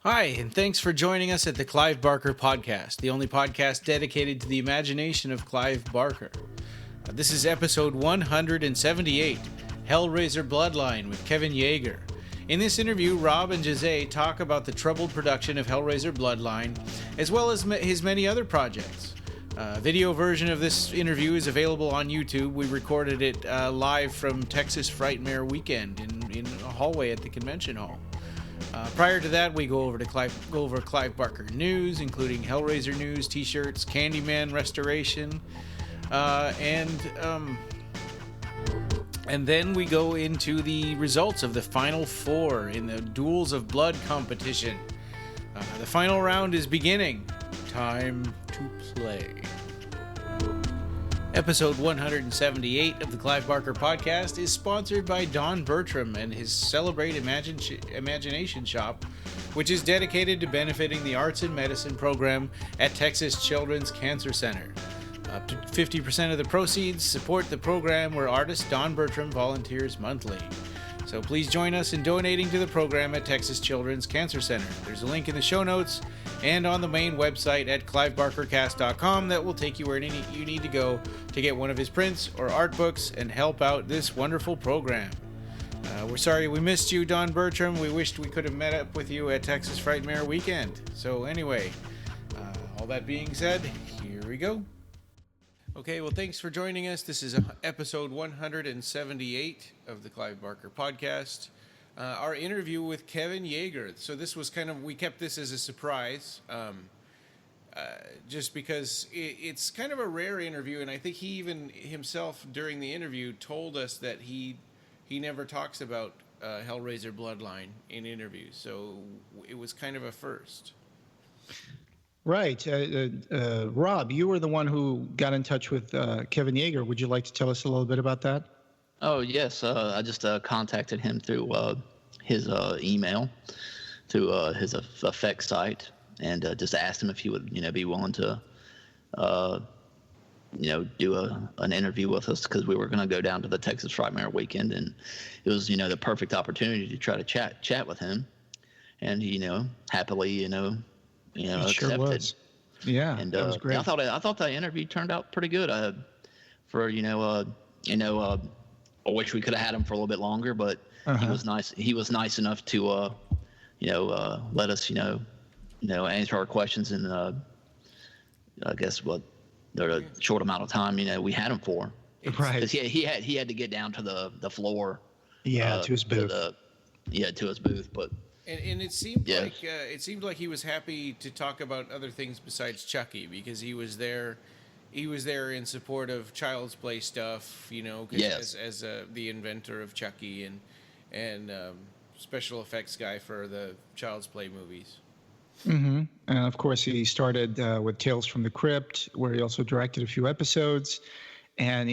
Hi, and thanks for joining us at the Clive Barker Podcast, the only podcast dedicated to the imagination of Clive Barker. This is episode 178, Hellraiser Bloodline with Kevin Yagher. In this interview, Rob and Jose talk about the troubled production of Hellraiser Bloodline, as well as his many other projects. A video version of this interview is available on YouTube. We recorded it live from Texas Frightmare Weekend in a hallway at the convention hall. Prior to that, we go over Clive Barker news, including Hellraiser news, t-shirts, Candyman restoration, and then we go into the results of the final four in the Duels of Blood competition. The final round is beginning. Time to play. Episode 178 of the Clive Barker Podcast is sponsored by Don Bertram and his Celebrate Imagination Shop, which is dedicated to benefiting the arts and medicine program at Texas Children's Cancer Center. Up to 50% of the proceeds support the program where artist Don Bertram volunteers monthly. So please join us in donating to the program at Texas Children's Cancer Center. There's a link in the show notes and on the main website at clivebarkercast.com that will take you where you need to go to get one of his prints or art books and help out this wonderful program. We're sorry we missed you, Don Bertram. We wished we could have met up with you at Texas Frightmare Weekend. So anyway, all that being said, here we go. Okay, well, thanks for joining us. This is episode 178 of the Clive Barker Podcast. Our interview with Kevin Yagher. So this was we kept this as a surprise, just because it's kind of a rare interview, and I think he even himself during the interview told us that he never talks about Hellraiser Bloodline in interviews, so it was kind of a first. Right. Rob, you were the one who got in touch with Kevin Yagher. Would you like to tell us a little bit about that? Oh, yes. I just contacted him through his email, through his effects site, and just asked him if he would, be willing to, do an interview with us, because we were going to go down to the Texas Frightmare Weekend, and it was, the perfect opportunity to try to chat with him, and he, happily, It sure accepted. was. Yeah, and that was great. I thought that interview turned out pretty good. I wish we could have had him for a little bit longer, but he was nice. He was nice enough to, let us, answer our questions in, I guess the short amount of time, we had him for. Right. Because he had to get down to the floor. Yeah, to his booth. To his booth, but. And it seemed like he was happy to talk about other things besides Chucky, because he was there in support of Child's Play stuff, as the inventor of Chucky and special effects guy for the Child's Play movies. Mm-hmm. And of course, he started with Tales from the Crypt, where he also directed a few episodes. And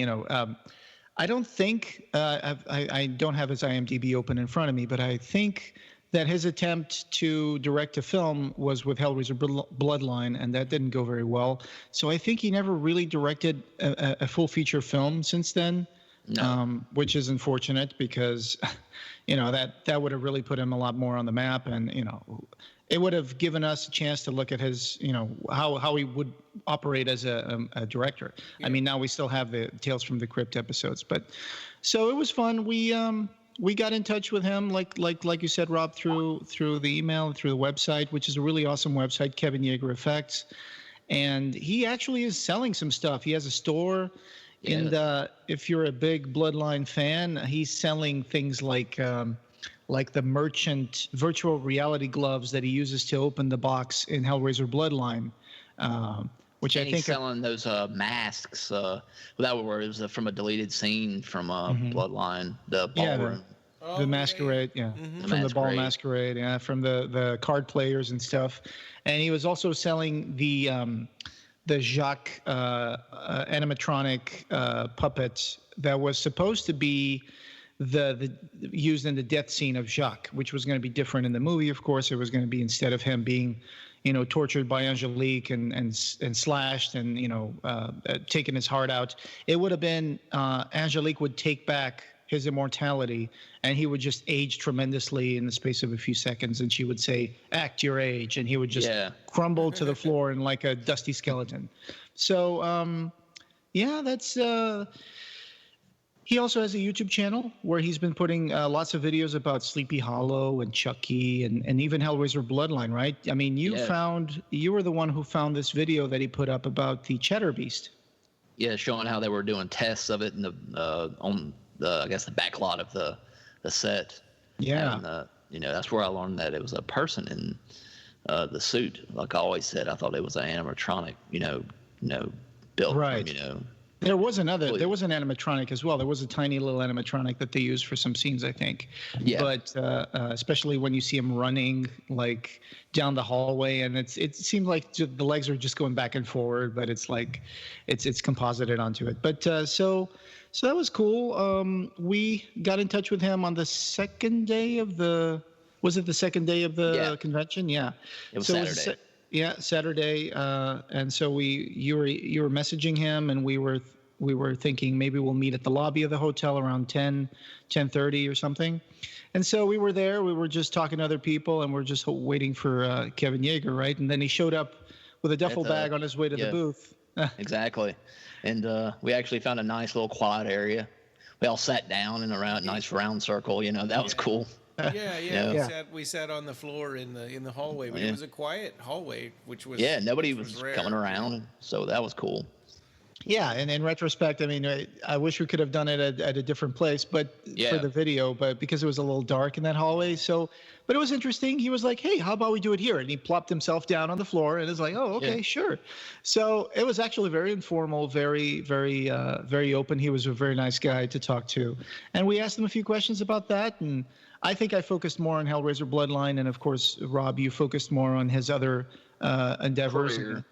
I don't think I don't have his IMDb open in front of me, but I think that his attempt to direct a film was with Hellraiser Bloodline, and that didn't go very well. So I think he never really directed a full feature film since then, which is unfortunate, because, that would have really put him a lot more on the map, and, it would have given us a chance to look at his, how he would operate as a director. Yeah. I mean, now we still have the Tales from the Crypt episodes, but so it was fun. We got in touch with him, like you said, Rob, through the email and through the website, which is a really awesome website, Kevin Yeager Effects. And he actually is selling some stuff. He has a store, and if you're a big Bloodline fan, he's selling things like the merchant virtual reality gloves that he uses to open the box in Hellraiser Bloodline. Which and I think he's selling those masks. That was from a deleted scene from Bloodline, the ballroom. The masquerade, from the ball masquerade, from the card players and stuff. And he was also selling the Jacques animatronic puppet that was supposed to be the used in the death scene of Jacques, which was going to be different in the movie. Of course, it was going to be, instead of him being tortured by Angelique and slashed and taking his heart out, it would have been Angelique would take back his immortality, and he would just age tremendously in the space of a few seconds, and she would say, "Act your age," and he would just crumble to the floor in like a dusty skeleton. So that's. He also has a YouTube channel where he's been putting lots of videos about Sleepy Hollow and Chucky and even Hellraiser Bloodline, right? I mean, you were the one who found this video that he put up about the Cheddar Beast. Yeah, showing how they were doing tests of it in the on the, I guess, the back lot of the set. Yeah. And that's where I learned that it was a person in the suit. Like I always said, I thought it was an animatronic, built right. from, There was an animatronic as well. There was a tiny little animatronic that they used for some scenes, I think. Yeah. But especially when you see him running like down the hallway, and it seems like the legs are just going back and forward, but it's like it's composited onto it. But so that was cool. We got in touch with him on the second day of the. Was it the second day of the convention? Yeah. It was Saturday. Saturday, and so you were messaging him, and we were thinking maybe we'll meet at the lobby of the hotel around 10:30 or something, and so we were there. We were just talking to other people, and we're just waiting for Kevin Yagher, right? And then he showed up with a duffel bag on his way to the booth. Exactly, and we actually found a nice little quiet area. We all sat down in a nice round circle. That was cool. We sat on the floor in the hallway, but it was a quiet hallway, which was nobody was coming around, so that was cool. Yeah, and in retrospect, I mean, I wish we could have done it at a different place, but for the video, but because it was a little dark in that hallway. So, but it was interesting. He was like, "Hey, how about we do it here?" And he plopped himself down on the floor, and it's like, "Oh, okay, sure." So it was actually very informal, very, very, very open. He was a very nice guy to talk to, and we asked him a few questions about that. And I think I focused more on Hellraiser Bloodline, and of course, Rob, you focused more on his other endeavors. The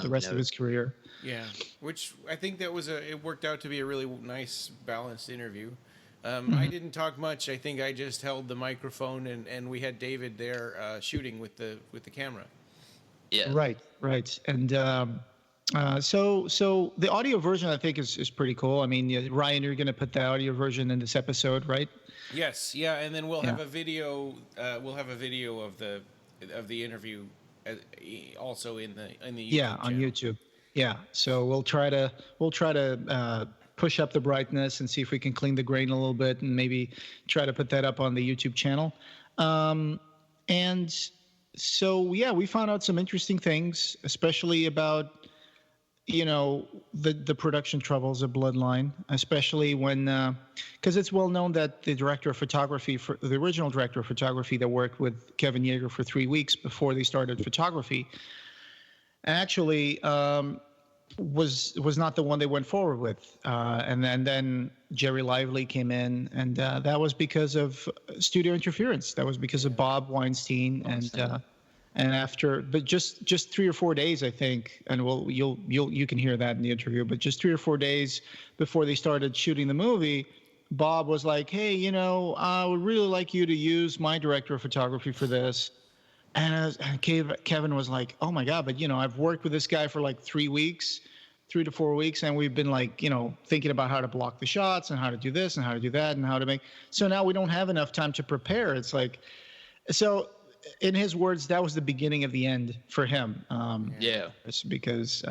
rest of his career. Yeah, which I think it worked out to be a really nice, balanced interview. I didn't talk much. I think I just held the microphone, and we had David there shooting with the camera. Yeah. Right. And so the audio version I think is pretty cool. I mean, Ryan, you're going to put the audio version in this episode, right? Yes. Yeah, and then we'll have a video. We'll have a video of the interview also in the YouTube on channel. YouTube. Yeah, so we'll try to push up the brightness and see if we can clean the grain a little bit, and maybe try to put that up on the YouTube channel. And so we found out some interesting things, especially about the production troubles of Bloodline, especially when because it's well known that the director of photography, the original director of photography that worked with Kevin Yeager for 3 weeks before they started photography, actually was not the one they went forward with, and then Jerry Lively came in, and that was because of studio interference. That was because of Bob Weinstein, and after, but just 3 or 4 days, I think, and you can hear that in the interview. But just 3 or 4 days before they started shooting the movie, Bob was like, "Hey, I would really like you to use my director of photography for this." And Kevin was like, "Oh my God, but I've worked with this guy for like 3 to 4 weeks, and we've been like, thinking about how to block the shots and how to do this and how to do that and how to make. So now we don't have enough time to prepare." It's like, so in his words, that was the beginning of the end for him. It's because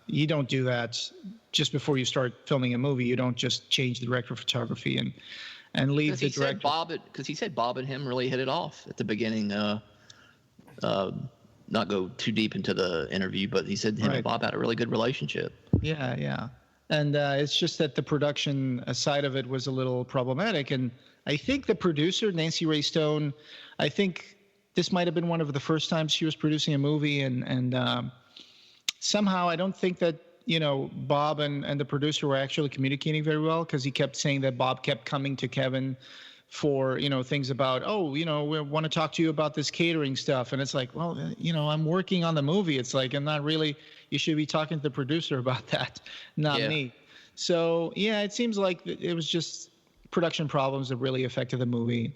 you don't do that just before you start filming a movie. You don't just change the director of photography and leave the director. Because he said Bob and him really hit it off at the beginning. Not go too deep into the interview, but he said him and Bob had a really good relationship. Yeah. And it's just that the production side of it was a little problematic. And I think the producer, Nancy Ray Stone, I think this might have been one of the first times she was producing a movie. And somehow I don't think that, Bob and the producer were actually communicating very well, because he kept saying that Bob kept coming to Kevin for things about, we want to talk to you about this catering stuff, and it's like, well, I'm working on the movie. It's like, I'm not really, you should be talking to the producer about that, not me. So it seems like it was just production problems that really affected the movie.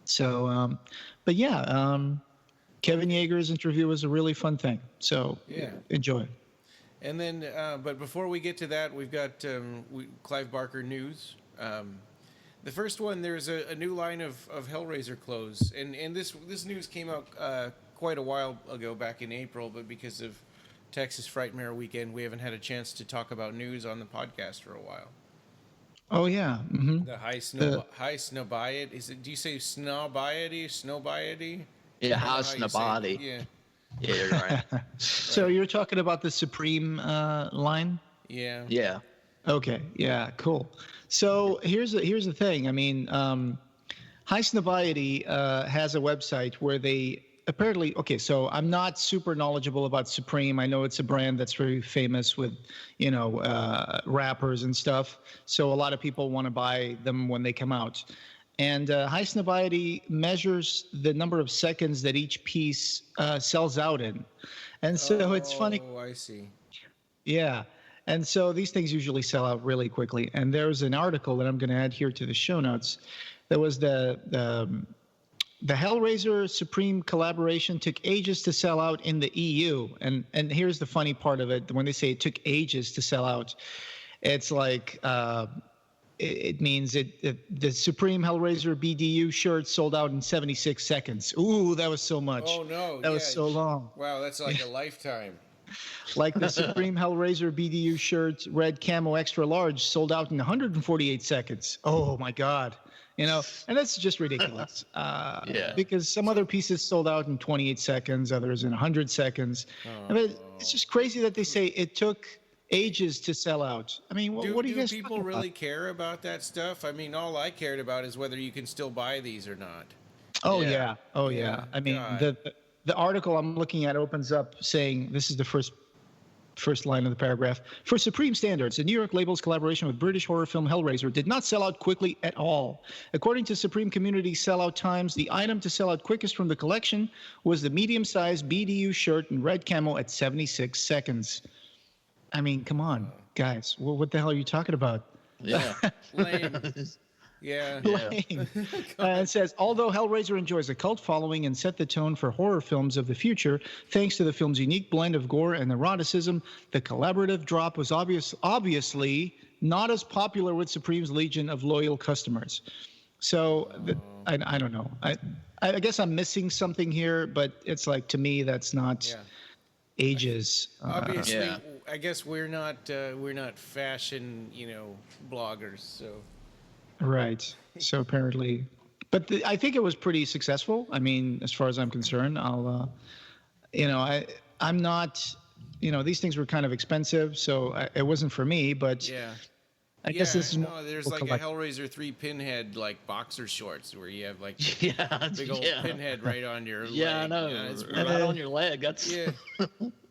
So Kevin Yeager's interview was a really fun thing, so enjoy. And then but before we get to that, we've got Clive Barker news. The first one, there's a new line of Hellraiser clothes, and this news came out quite a while ago, back in April, but because of Texas Frightmare Weekend, we haven't had a chance to talk about news on the podcast for a while. Oh yeah. Mm-hmm. The high Cenobite. Is it? Do you say Cenobite? Yeah, high Cenobite. Yeah. Yeah, you're right. So you're talking about the Supreme line? Yeah. Yeah. Okay. Yeah. Cool. So here's the thing. I mean, High Cenobite has a website where they apparently. Okay. So I'm not super knowledgeable about Supreme. I know it's a brand that's very famous with, rappers and stuff. So a lot of people want to buy them when they come out. And High Cenobite measures the number of seconds that each piece sells out in. And so it's funny. Oh, I see. Yeah. And so these things usually sell out really quickly. And there's an article that I'm going to add here to the show notes. That was the Hellraiser Supreme collaboration took ages to sell out in the EU. And here's the funny part of it. When they say it took ages to sell out, it's like it means the Supreme Hellraiser BDU shirt sold out in 76 seconds. Ooh, that was so much. Oh, no. That was so long. Wow, that's like a lifetime. Like the Supreme Hellraiser BDU shirt, red camo extra large, sold out in 148 seconds. Oh, my God. And that's just ridiculous. Yeah. Because some other pieces sold out in 28 seconds, others in 100 seconds. I mean, it's just crazy that they say it took ages to sell out. I mean, what do you guys? Do people really care about that stuff? I mean, all I cared about is whether you can still buy these or not. Oh yeah. Oh yeah. I mean, the article I'm looking at opens up saying this is the first line of the paragraph. For Supreme standards, the New York label's collaboration with British horror film Hellraiser did not sell out quickly at all. According to Supreme Community sellout times, the item to sell out quickest from the collection was the medium-sized BDU shirt in red camo at 76 seconds. I mean, come on, guys. What the hell are you talking about? Yeah. Lame. Yeah. Lame. It says, although Hellraiser enjoys a cult following and set the tone for horror films of the future, thanks to the film's unique blend of gore and eroticism, the collaborative drop was obviously not as popular with Supreme's legion of loyal customers. So I don't know. I guess I'm missing something here, but it's like, to me, that's not ages. Obviously, I guess we're not fashion, bloggers, so. Right. So apparently, but I think it was pretty successful. I mean, as far as I'm concerned, I'm not, these things were kind of expensive, so it wasn't for me, but I guess this is more. There's like a Hellraiser 3 Pinhead, like boxer shorts where you have like big old Pinhead right on your leg. Yeah, I know. It's right on your leg. That's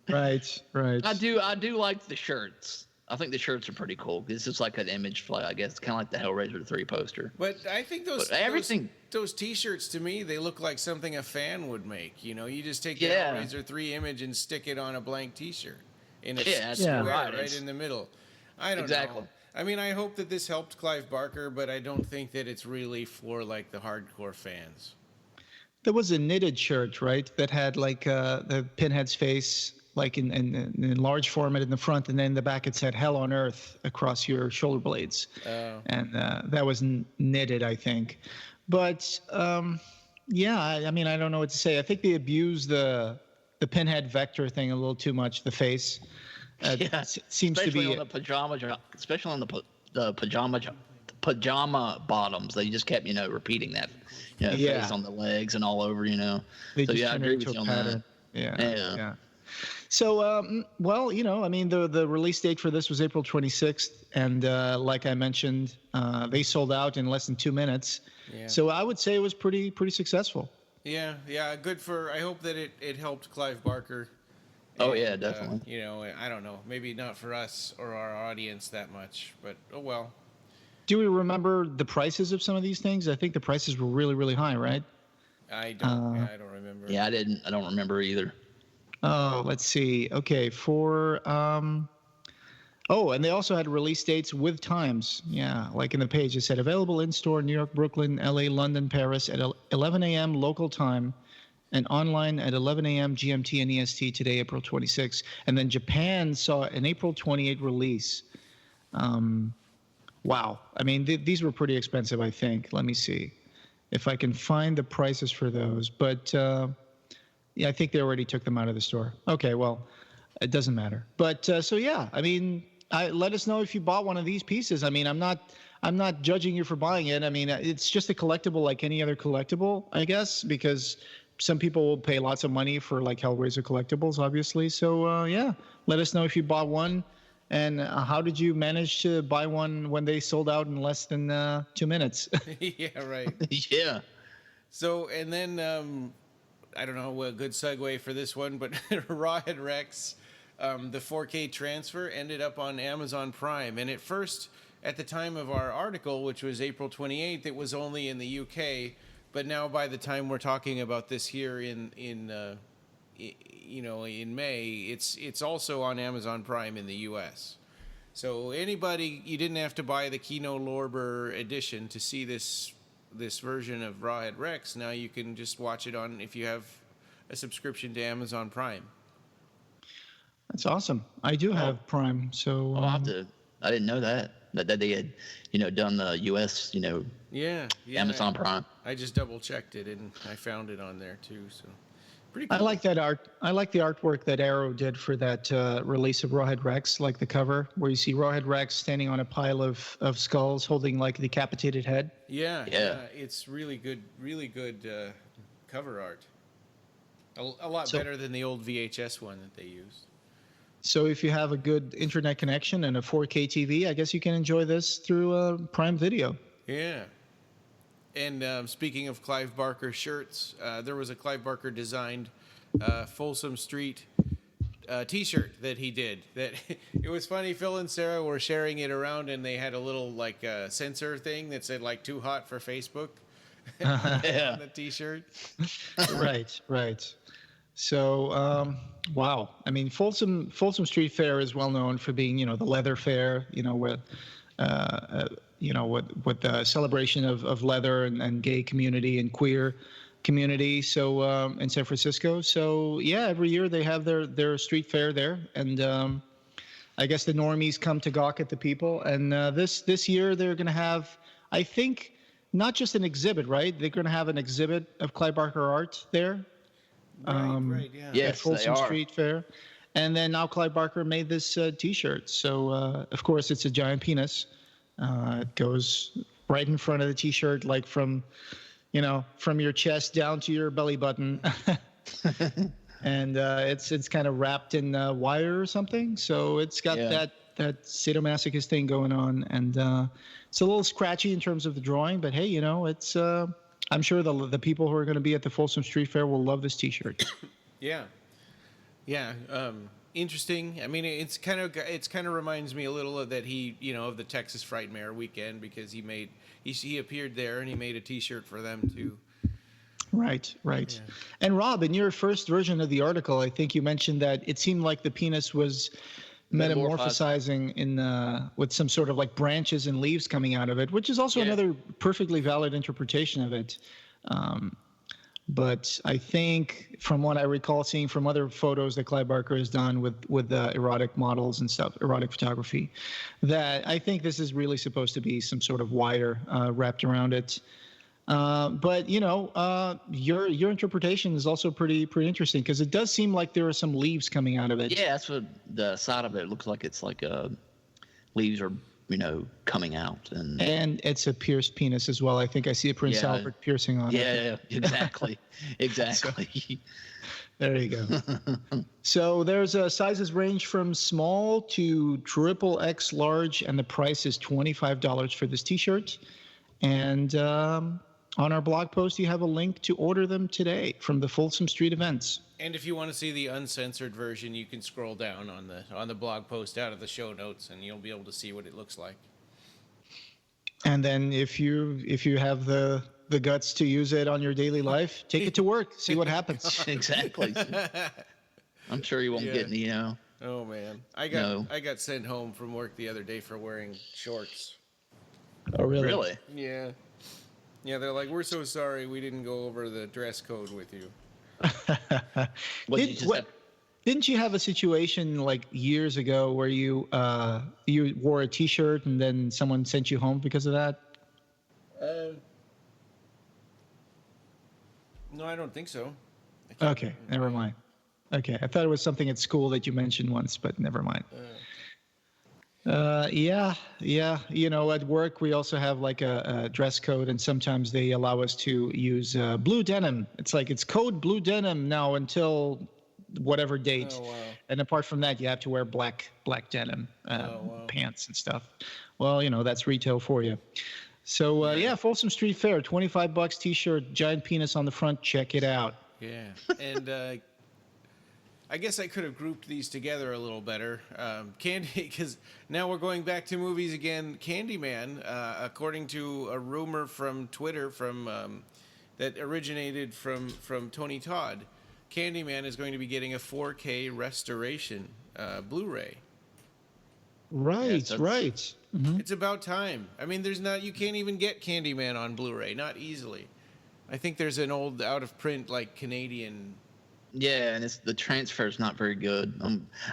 Right. I do like the shirts. I think the shirts are pretty cool. It's just like an image flag, I guess. Kind of like the Hellraiser 3 poster. But I think those T-shirts, to me, they look like something a fan would make. You just take the Hellraiser 3 image and stick it on a blank T-shirt in a square right in the middle. I don't know. I mean, I hope that this helped Clive Barker, but I don't think that it's really for like the hardcore fans. There was a knitted shirt, right, that had like the Pinhead's face, like in large format in the front, and then in the back it said "Hell on Earth" across your shoulder blades, and that was knitted, I think. But I mean, I don't know what to say. I think they abused the Pinhead vector thing a little too much. The face, seems especially to be on the pajama, especially on the pajama bottoms. They just kept repeating that, face on the legs and all over, They so just I agree with you on that. Yeah. So, I mean, the release date for this was April 26th, and like I mentioned, they sold out in less than 2 minutes. Yeah. So I would say it was pretty successful. Yeah, good for. I hope that it helped Clive Barker. Oh yeah, definitely. I don't know, maybe not for us or our audience that much, but oh well. Do we remember the prices of some of these things? I think the prices were really, really high, right? I don't remember. Yeah, I don't remember either. Oh, let's see. Okay, for and they also had release dates with times. Yeah, like in the page it said available in store New York, Brooklyn, LA, London, Paris at 11 a.m. local time, and online at 11 a.m. GMT and EST today, April 26. And then Japan saw an April 28 release. Wow. I mean, these were pretty expensive, I think. Let me see if I can find the prices for those. But yeah, I think they already took them out of the store. Okay, well, it doesn't matter. But so yeah, I mean, let us know if you bought one of these pieces. I mean, I'm not judging you for buying it. I mean, it's just a collectible like any other collectible, I guess, because some people will pay lots of money for like Hellraiser collectibles, obviously. So yeah, let us know if you bought one, and how did you manage to buy one when they sold out in less than 2 minutes? Yeah, right. Yeah. So, and then I don't know a good segue for this one, but Rawhead Rex, the 4K transfer ended up on Amazon Prime, and at the time of our article, which was April 28th, it was only in the UK. But now, by the time we're talking about this here in May, it's also on Amazon Prime in the US. So anybody, you didn't have to buy the Kino Lorber edition to see this version of Rawhead Rex. Now you can just watch it on if you have a subscription to Amazon Prime. That's awesome. I do have Prime, so I'll have to. I didn't know that they had, done the U.S. Yeah, Amazon Prime. I just double checked it and I found it on there too. So pretty cool. I like that art. I like the artwork that Arrow did for that release of Rawhead Rex, like the cover where you see Rawhead Rex standing on a pile of skulls, holding like a decapitated head. Yeah. It's really good cover art. A lot better than the old VHS one that they used. So if you have a good internet connection and a 4K TV, I guess you can enjoy this through Prime Video. Yeah. And speaking of Clive Barker shirts, there was a Clive Barker designed Folsom Street T-shirt that he did. That it was funny. Phil and Sarah were sharing it around, and they had a little like sensor thing that said like "Too hot for Facebook" on the T-shirt. Right. So, wow. I mean, Folsom Street Fair is well known for being, the leather fair, with the celebration of leather and gay community and queer community. So, in San Francisco. So, yeah, every year they have their street fair there, and I guess the normies come to gawk at the people. And this year they're going to have, I think, not just an exhibit, right? They're going to have an exhibit of Clive Barker art there. Right, yeah. Yes, at Folsom Street Fair. And then now Clive Barker made this T-shirt. So, of course, it's a giant penis. It goes right in front of the T-shirt, like from your chest down to your belly button. And it's kind of wrapped in wire or something. So it's got that sadomasochist thing going on. And it's a little scratchy in terms of the drawing. But, hey, it's... I'm sure the people who are going to be at the Folsom Street Fair will love this T-shirt. Yeah. Interesting. I mean, it's kind of reminds me a little of that of the Texas Frightmare weekend, because he appeared there and he made a T-shirt for them too. Right. Yeah. And Rob, in your first version of the article, I think you mentioned that it seemed like the penis was metamorphosizing with some sort of like branches and leaves coming out of it, which is also another perfectly valid interpretation of it. But I think from what I recall seeing from other photos that Clive Barker has done with erotic models and stuff, erotic photography, that I think this is really supposed to be some sort of wire wrapped around it. But your interpretation is also pretty interesting, because it does seem like there are some leaves coming out of it. Yeah, that's what the side of it looks like. It's like leaves are coming out, and it's a pierced penis as well. I think I see a Prince Albert piercing on it. Yeah, exactly. There you go. So there's sizes range from small to XXX large, and the price is $25 for this T-shirt. And on our blog post, you have a link to order them today from the Folsom Street events. And if you want to see the uncensored version, you can scroll down on the blog post out of the show notes, and you'll be able to see what it looks like. And then if you have the guts to use it on your daily life, take it to work, see what happens. Exactly. I'm sure you won't get any. Oh man, I got sent home from work the other day for wearing shorts. Oh really? Really? Yeah. Yeah, they're like, we're so sorry we didn't go over the dress code with you. Didn't you have a situation like years ago where you wore a T-shirt and then someone sent you home because of that? No, I don't think so. Okay, never mind. Okay, I thought it was something at school that you mentioned once, but never mind. Yeah. You know, at work we also have like a dress code, and sometimes they allow us to use blue denim. It's like it's code blue denim now until whatever date. Oh, wow. And apart from that, you have to wear black denim pants and stuff. Well, you know, that's retail for you. So yeah, Folsom Street Fair, $25 T-shirt, giant penis on the front. Check it out. Yeah, and I guess I could have grouped these together a little better. Because now we're going back to movies again. Candyman, according to a rumor from Twitter that originated from Tony Todd, Candyman is going to be getting a 4K restoration Blu-ray. Right, right. Mm-hmm. It's about time. I mean, you can't even get Candyman on Blu-ray, not easily. I think there's an old out-of-print, like, Canadian. Yeah, and the transfer's not very good.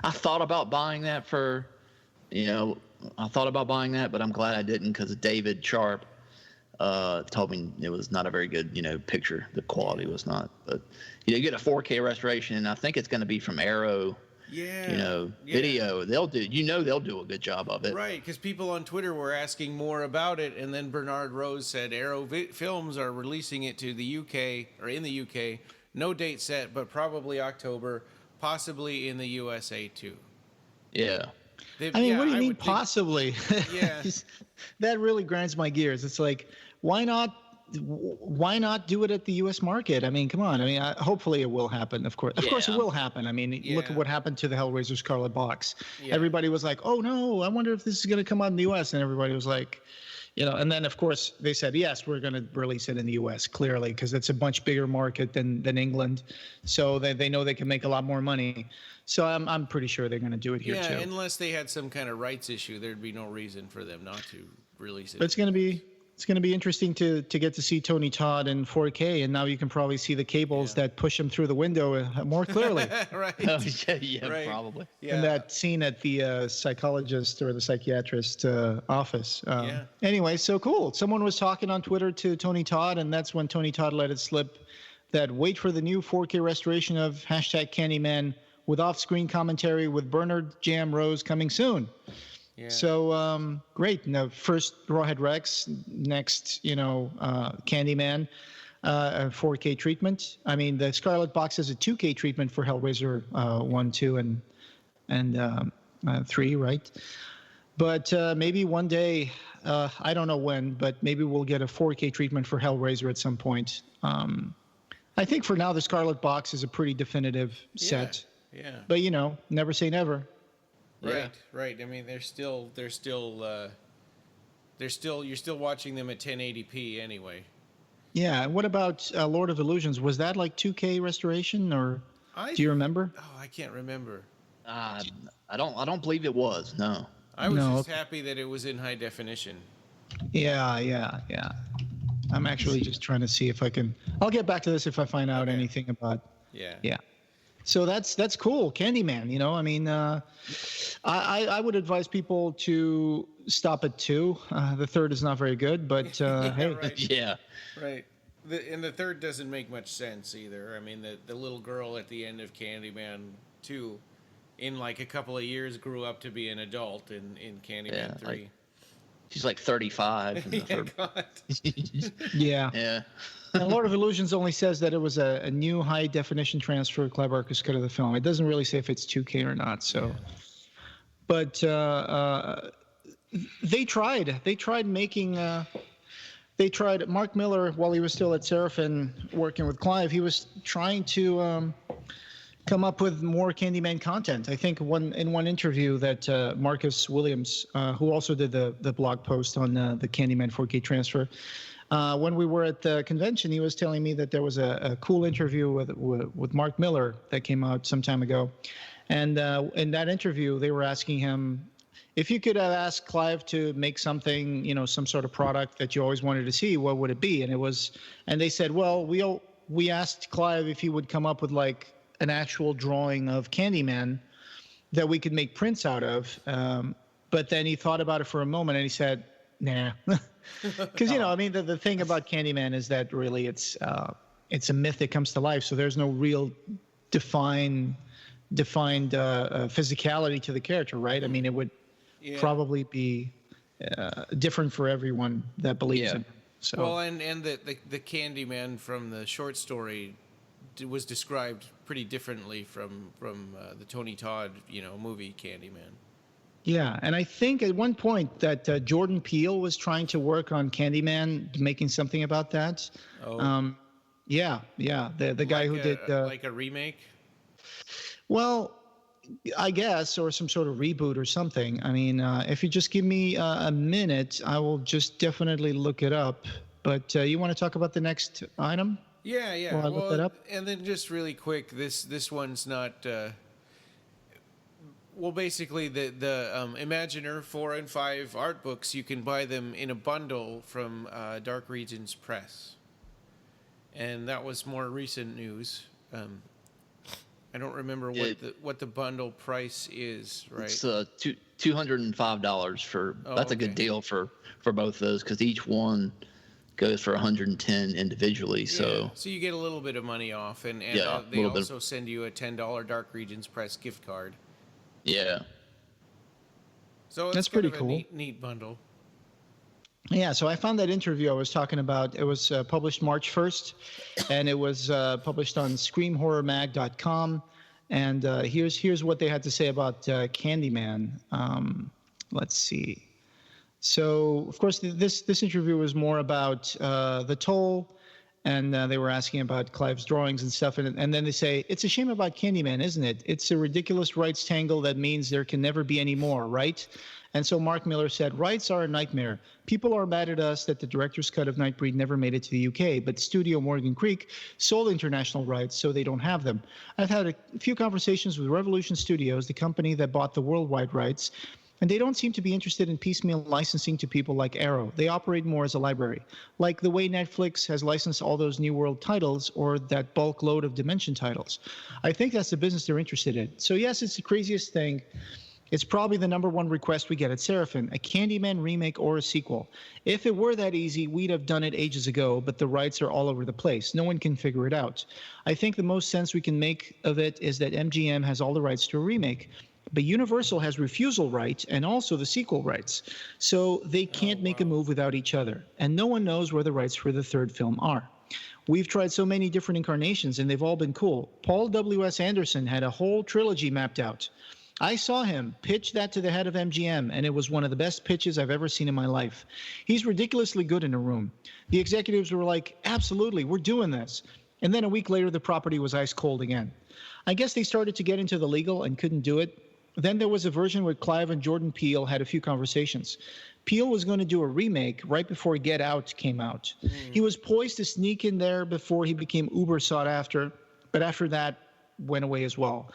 I thought about buying that but I'm glad I didn't because David Sharp told me it was not a very good, picture. The quality was not. But you get a 4K restoration, and I think it's going to be from Arrow. Yeah. Video. They'll do a good job of it. Right, because people on Twitter were asking more about it, and then Bernard Rose said Arrow Films are releasing it to the UK, or in the UK. No date set, but probably October, possibly in the USA too. Yeah. What do you mean possibly? Yeah. That really grinds my gears. It's like, why not do it at the U.S. market? I mean, come on. I mean, hopefully it will happen. Of course it will happen. I mean, look at what happened to the Hellraiser Scarlet Box. Yeah. Everybody was like, oh no, I wonder if this is going to come out in the U.S. And everybody was like, and then of course they said, yes, we're going to release it in the U.S. clearly because it's a much bigger market than England. So they know they can make a lot more money. So I'm pretty sure they're going to do it here too. Yeah, unless they had some kind of rights issue, there'd be no reason for them not to release it. But it's going to be interesting to get to see Tony Todd in 4K, and now you can probably see the cables that push him through the window more clearly. Right. Right. Probably. Yeah. In that scene at the psychologist or the psychiatrist office. Anyway, so cool. Someone was talking on Twitter to Tony Todd, and that's when Tony Todd let it slip that wait for the new 4K restoration of #Candyman with off-screen commentary with Bernard Jam Rose coming soon. Yeah. So great. Now, first Rawhead Rex, next Candyman, 4K treatment. I mean, the Scarlet Box is a 2K treatment for Hellraiser 1, 2, and 3, right? But maybe one day, I don't know when, but maybe we'll get a 4K treatment for Hellraiser at some point. I think for now the Scarlet Box is a pretty definitive set. Yeah. But never say never. Right. I mean, you're still watching them at 1080p anyway. Yeah. What about Lord of Illusions? Was that like 2K restoration, or do you remember? Oh, I can't remember. I don't believe it was. No. I was just happy that it was in high definition. Yeah. I'm actually just trying to see if I can. I'll get back to this if I find out anything about. Yeah. So that's cool, Candyman. I mean, I would advise people to stop at 2. The third is not very good, but hey, right. Yeah, right. And the third doesn't make much sense either. I mean, the little girl at the end of Candyman 2, in like a couple of years, grew up to be an adult in Candyman 3. She's like 35. In the third. God. Yeah. And Lord of Illusions only says that it was a new high definition transfer of Clive Barker's cut of the film. It doesn't really say if it's 2K or not. So, but they tried making. Mark Miller, while he was still at Seraphin working with Clive, he was trying to come up with more Candyman content. I think in one interview that Marcus Williams, who also did the blog post on the Candyman 4K transfer. When we were at the convention, he was telling me that there was a cool interview with Mark Miller that came out some time ago. And in that interview, they were asking him, if you could have asked Clive to make something, some sort of product that you always wanted to see, what would it be? And they said, well, we asked Clive if he would come up with like an actual drawing of Candyman that we could make prints out of. But then he thought about it for a moment and he said, nah. Because, I mean, the thing about Candyman is that really it's a myth that comes to life. So there's no real defined physicality to the character, right? I mean, it would probably be different for everyone that believes in him. So. Well, and the Candyman from the short story was described pretty differently from the Tony Todd, movie Candyman. Yeah, and I think at one point that Jordan Peele was trying to work on Candyman, making something about that. Oh. Yeah, the guy who did like a remake. Well, I guess, or some sort of reboot or something. I mean, if you just give me a minute, I will just definitely look it up. But you want to talk about the next item? Yeah. While I look that up? And then just really quick, this one's not. Well, basically, the Imaginer 4 and 5 art books, you can buy them in a bundle from Dark Regions Press. And that was more recent news. I don't remember what the bundle price is, right? It's $205 for. That's a good deal for both of those, because each one goes for $110 individually. So you get a little bit of money off, and they also send you a $10 Dark Regions Press gift card. Yeah. So that's pretty cool. Neat bundle. Yeah, so I found that interview I was talking about. It was published March 1st, and it was published on screamhorrormag.com. And here's what they had to say about Candyman. Let's see. So, of course, this interview was more about the toll, and they were asking about Clive's drawings and stuff. And then they say, it's a shame about Candyman, isn't it? It's a ridiculous rights tangle that means there can never be any more, right? And so Mark Miller said, rights are a nightmare. People are mad at us that the director's cut of Nightbreed never made it to the UK, but Studio Morgan Creek sold international rights, so they don't have them. I've had a few conversations with Revolution Studios, the company that bought the worldwide rights, and they don't seem to be interested in piecemeal licensing to people like Arrow. They operate more as a library, like the way Netflix has licensed all those New World titles or that bulk load of Dimension titles. I think that's the business they're interested in. So yes, it's the craziest thing. It's probably the number one request we get at Seraphin, a Candyman remake or a sequel. If it were that easy, we'd have done it ages ago, but the rights are all over the place. No one can figure it out. I think the most sense we can make of it is that MGM has all the rights to a remake, but Universal has refusal rights and also the sequel rights. So they can't make a move without each other, and no one knows where the rights for the third film are. We've tried so many different incarnations, and they've all been cool. Paul W.S. Anderson had a whole trilogy mapped out. I saw him pitch that to the head of MGM, and it was one of the best pitches I've ever seen in my life. He's ridiculously good in a room. The executives were like, absolutely, we're doing this. And then a week later, the property was ice cold again. I guess they started to get into the legal and couldn't do it. Then there was a version where Clive and Jordan Peele had a few conversations. Peele was going to do a remake right before Get Out came out. He was poised to sneak in there before he became uber sought after, but after that went away as well.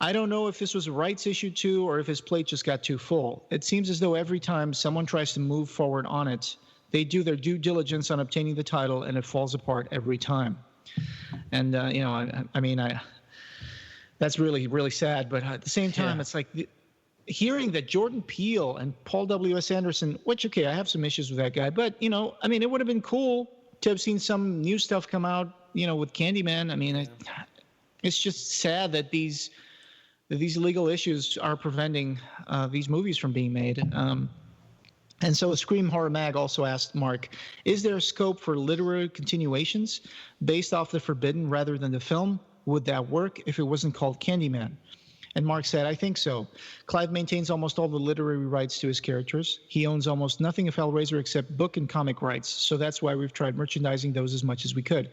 I don't know if this was a rights issue too, or if his plate just got too full. It seems as though every time someone tries to move forward on it, they do their due diligence on obtaining the title, and it falls apart every time. And I mean, that's really, really sad. But at the same time, it's like hearing that Jordan Peele and Paul W.S. Anderson, which, okay, I have some issues with that guy, but I mean, it would have been cool to have seen some new stuff come out, with Candyman. I mean, it's just sad that these legal issues are preventing these movies from being made. And so Scream Horror Mag also asked Mark, is there a scope for literary continuations based off The Forbidden rather than the film? Would that work if it wasn't called Candyman? And Mark said, I think so. Clive maintains almost all the literary rights to his characters. He owns almost nothing of Hellraiser except book and comic rights. So that's why we've tried merchandising those as much as we could,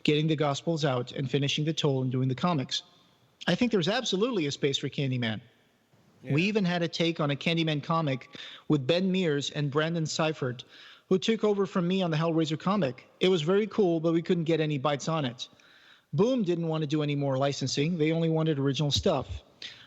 getting the Gospels out and finishing the toll and doing the comics. I think there's absolutely a space for Candyman. Yeah. We even had a take on a Candyman comic with Ben Mears and Brandon Seifert, who took over from me on the Hellraiser comic. It was very cool, but we couldn't get any bites on it. Boom didn't want to do any more licensing. They only wanted original stuff.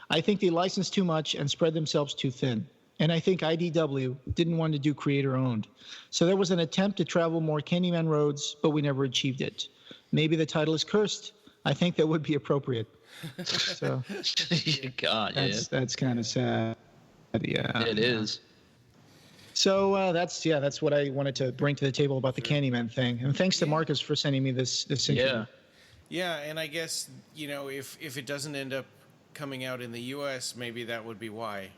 I think they licensed too much and spread themselves too thin. And I think IDW didn't want to do creator-owned. So there was an attempt to travel more Candyman roads, but we never achieved it. Maybe the title is cursed. I think that would be appropriate. So God, that's kind of sad. Yeah, it is. So that's what I wanted to bring to the table about the Candyman thing. And thanks to Marcus for sending me this interview. Yeah, and I guess, if it doesn't end up coming out in the U.S., maybe that would be why.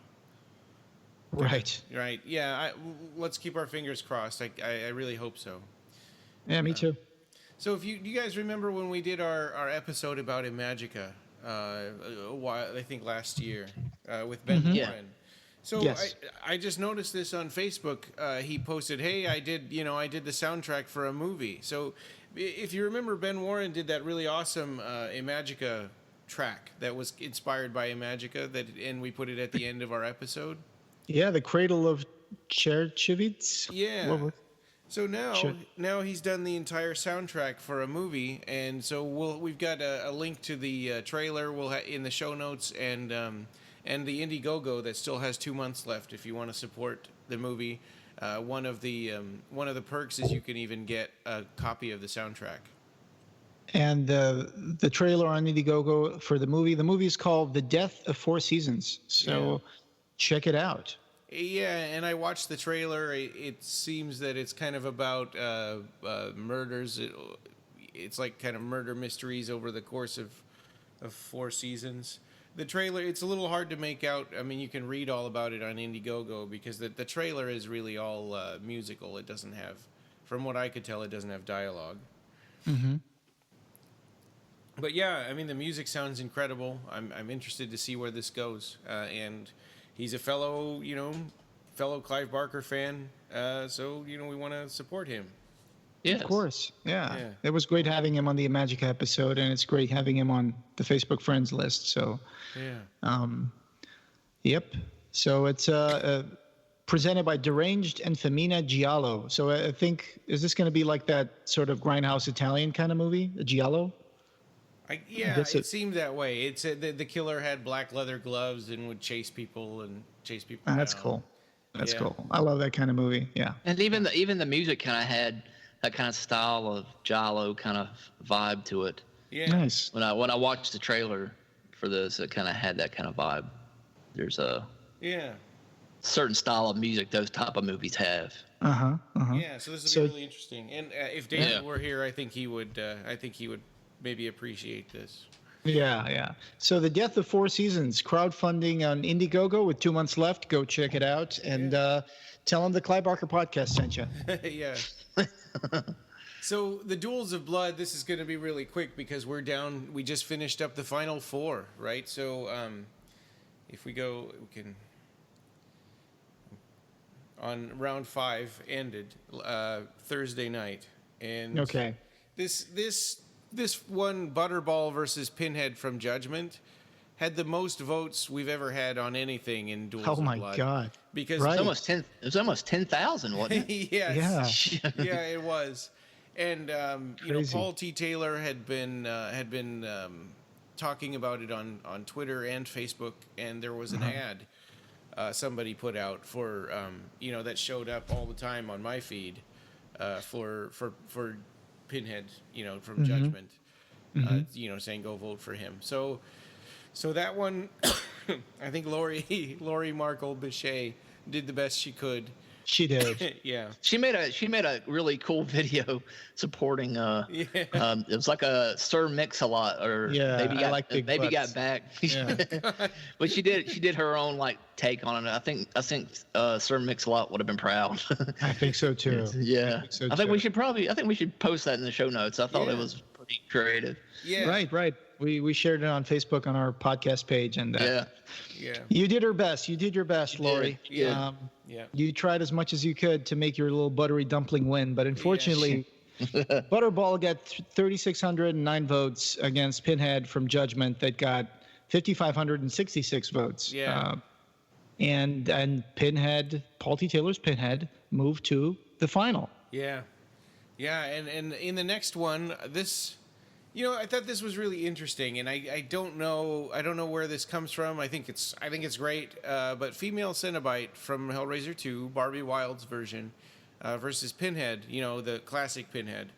Right. Right. Yeah. Let's keep our fingers crossed. I really hope so. Yeah, me too. So if you guys remember when we did our episode about Imagica, a while, I think last year, with Ben Warren. So yes. I just noticed this on Facebook. He posted, "Hey, I did the soundtrack for a movie." So if you remember, Ben Warren did that really awesome Imagica track that was inspired by Imagica, and we put it at the end of our episode. Yeah, the Cradle of Cherchivitz. Yeah. So now he's done the entire soundtrack for a movie, and so we've got a link to the trailer in the show notes, and the Indiegogo that still has 2 months left if you want to support the movie. One of the perks is you can even get a copy of the soundtrack. And the trailer on Indiegogo for the movie. The movie is called The Death of Four Seasons. So check it out. Yeah, and I watched the trailer. It seems that it's kind of about murders. It's like kind of murder mysteries over the course of 4 seasons. The trailer, it's a little hard to make out. I mean, you can read all about it on Indiegogo because the trailer is really all musical. It doesn't have, from what I could tell, it doesn't have dialogue. Mm-hmm. But yeah, I mean, the music sounds incredible. I'm interested to see where this goes. And he's a fellow Clive Barker fan. So we want to support him. Yes. Of course. Yeah. It was great having him on the Imagica episode, and it's great having him on the Facebook friends list. So, yep. So it's presented by Deranged and Femina Giallo. So I think, is this going to be like that sort of grindhouse Italian kind of movie, a Giallo? It seemed that way. It said that the killer had black leather gloves and would chase people That's cool. That's cool. I love that kind of movie. Yeah. And even the music kind of had that kind of style of Giallo kind of vibe to it. Yeah. Nice. When I watched the trailer for this, it kind of had that kind of vibe. There's a certain style of music those type of movies have. Yeah. So this will be really interesting. And if David were here, I think he would maybe appreciate this. Yeah. So The Death of Four Seasons, crowdfunding on Indiegogo with 2 months left. Go check it out and tell them the Clive Barker Podcast sent you. Yeah. So the Duels of Blood, this is going to be really quick because we just finished up the final 4, right? So if we go, we can, on round 5 ended Thursday night. And this one, Butterball versus Pinhead from Judgment, had the most votes we've ever had on anything in Duels of Blood. Oh my God! Because it was almost 10,000, wasn't it? Yes. Yeah, it was. And Paul T. Taylor had been talking about it on Twitter and Facebook, and there was an ad somebody put out for that showed up all the time on my feed for Pinhead, from Judgment, saying go vote for him. So that one, I think Laurie Markle Bichet did the best she could. She did. Yeah. She made a really cool video supporting. It was like a Sir Mix-a-Lot or Baby Got Back. Yeah. But she did her own take on it. I think Sir Mix-a-Lot would have been proud. I think so too. Yeah. I think we should post that in the show notes. I thought it was pretty creative. Yeah. Right. We shared it on Facebook on our podcast page, and you did her best. You did your best, Lori. Yeah. You tried as much as you could to make your little buttery dumpling win, but unfortunately, Butterball got 3,609 votes against Pinhead from Judgment that got 5,566 votes. Yeah. And Pinhead, Paul T. Taylor's Pinhead, moved to the final. Yeah. Yeah, and in the next one, this, I thought this was really interesting, and I don't know where this comes from. I think it's great. But female Cenobite from Hellraiser 2, Barbie Wilde's version, versus Pinhead, the classic Pinhead.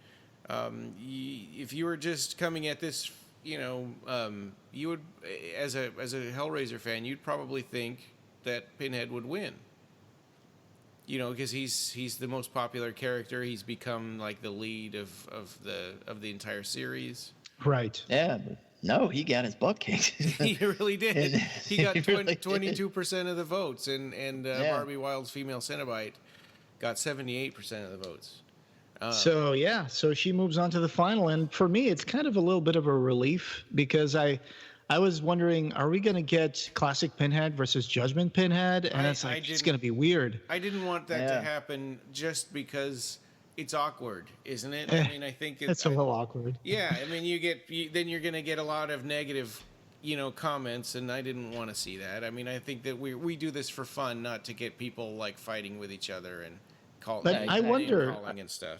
If you were just coming at this you would, as a Hellraiser fan, you'd probably think that Pinhead would win. Because he's the most popular character. He's become like the lead of the entire series. Right. Yeah. But no, he got his butt kicked. He really did. He got 22% of the votes, and Barbie Wilde's female Cenobite got 78% of the votes. So she moves on to the final, and for me, it's kind of a little bit of a relief because I was wondering, are we going to get classic Pinhead versus Judgment Pinhead? And it's going to be weird. I didn't want that to happen just because it's awkward, isn't it? I mean, I think it's a little awkward. Yeah, I mean, then you're going to get a lot of negative, comments, and I didn't want to see that. I mean, I think that we do this for fun, not to get people like fighting with each other and calling and stuff.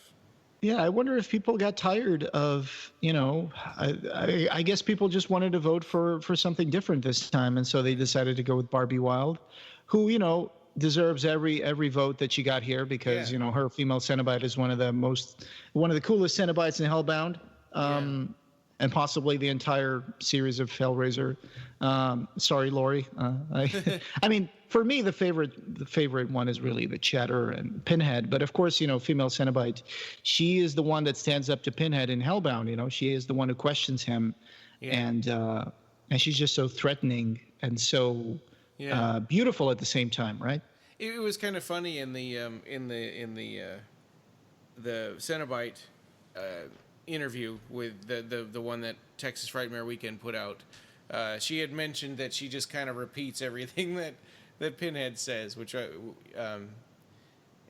Yeah, I wonder if people got tired of, I guess people just wanted to vote for something different this time, and so they decided to go with Barbie Wilde, who, deserves every vote that she got here because, her female Cenobite is one of the coolest Cenobites in Hellbound. And possibly the entire series of Hellraiser. Sorry, Lori. I mean, for me, the favorite one is really the Chatter and Pinhead. But of course, female Cenobite, she is the one that stands up to Pinhead in Hellbound. She is the one who questions him, and she's just so threatening and so beautiful at the same time, right? It was kind of funny in the Cenobite interview with the one that Texas Frightmare Weekend put out. She had mentioned that she just kind of repeats everything that Pinhead says, which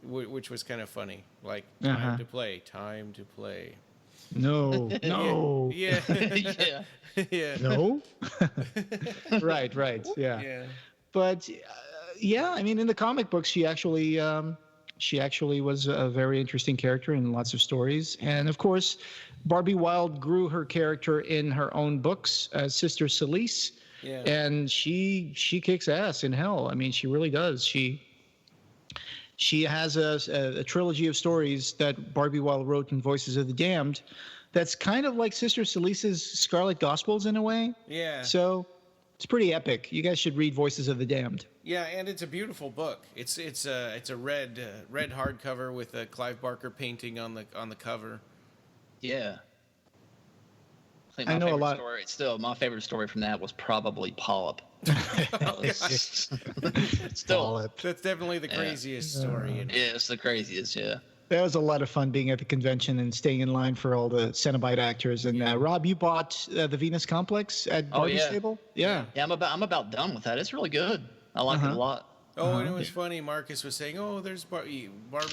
was kind of funny. Like, time to play. No. Yeah. Yeah. No. Right. Yeah. But I mean, in the comic books, she actually was a very interesting character in lots of stories. And of course, Barbie Wilde grew her character in her own books as Sister Celise. Yeah. And she kicks ass in Hell. I mean, she really does. She has a trilogy of stories that Barbie Wilde wrote in Voices of the Damned that's kind of like Sister Celise's Scarlet Gospels in a way. Yeah. So it's pretty epic. You guys should read Voices of the Damned. Yeah, and it's a beautiful book. It's a red hardcover with a Clive Barker painting on the cover. Yeah. I know a lot. My favorite story from that was probably Polyp. Still, Polyp. That's definitely the craziest story. Yeah, it's the craziest. Yeah. That was a lot of fun being at the convention and staying in line for all the Cenobite actors. And Rob, you bought the Venus Complex at Barbie's table? Yeah. Yeah, I'm about done with that. It's really good. I like it a lot. Oh, and it was funny. Marcus was saying, "Oh, there's Barbie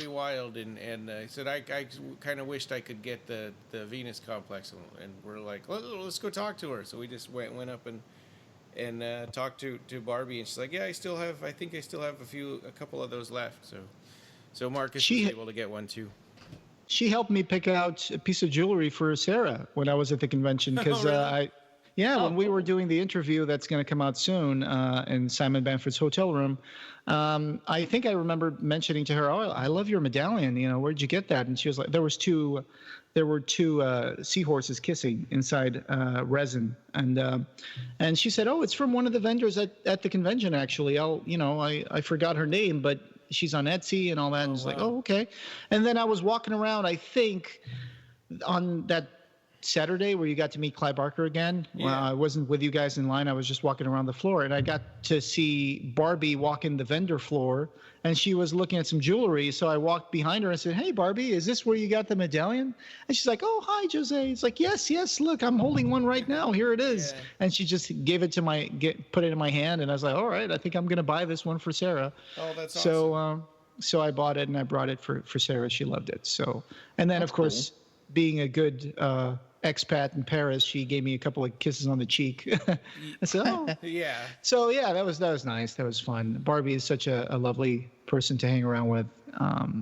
Wilde," and he said, "I kind of wished I could get the Venus Complex," and we're like, "Let's go talk to her." So we just went up and talked to Barbie, and she's like, "Yeah, I think I still have a couple of those left." So Marcus was able to get one too. She helped me pick out a piece of jewelry for Sarah when I was at the convention because when we were doing the interview that's going to come out soon in Simon Bamford's hotel room, I think I remember mentioning to her, "Oh, I love your medallion. Where'd you get that?" And she was like, there were two seahorses kissing inside resin, and she said, "Oh, it's from one of the vendors at the convention. Actually, I forgot her name, but she's on Etsy and all that." And it's like, "Oh, okay." And then I was walking around, I think, on that Saturday where you got to meet Clive Barker again. Yeah. I wasn't with you guys in line. I was just walking around the floor, and I got to see Barbie walking the vendor floor, and she was looking at some jewelry. So I walked behind her and said, "Hey, Barbie, is this where you got the medallion?" And she's like, "Oh, hi, Jose." It's like, yes, look, I'm holding one right now. Here it is. Yeah. And she just gave it to put it in my hand, and I was like, "All right, I think I'm going to buy this one for Sarah." Oh, that's awesome. So I bought it, and I brought it for Sarah. She loved it. So, and then, of course, being a good expat in Paris, she gave me a couple of kisses on the cheek. I said, "Oh." Yeah. So yeah, that was nice. That was fun. Barbie is such a lovely person to hang around with.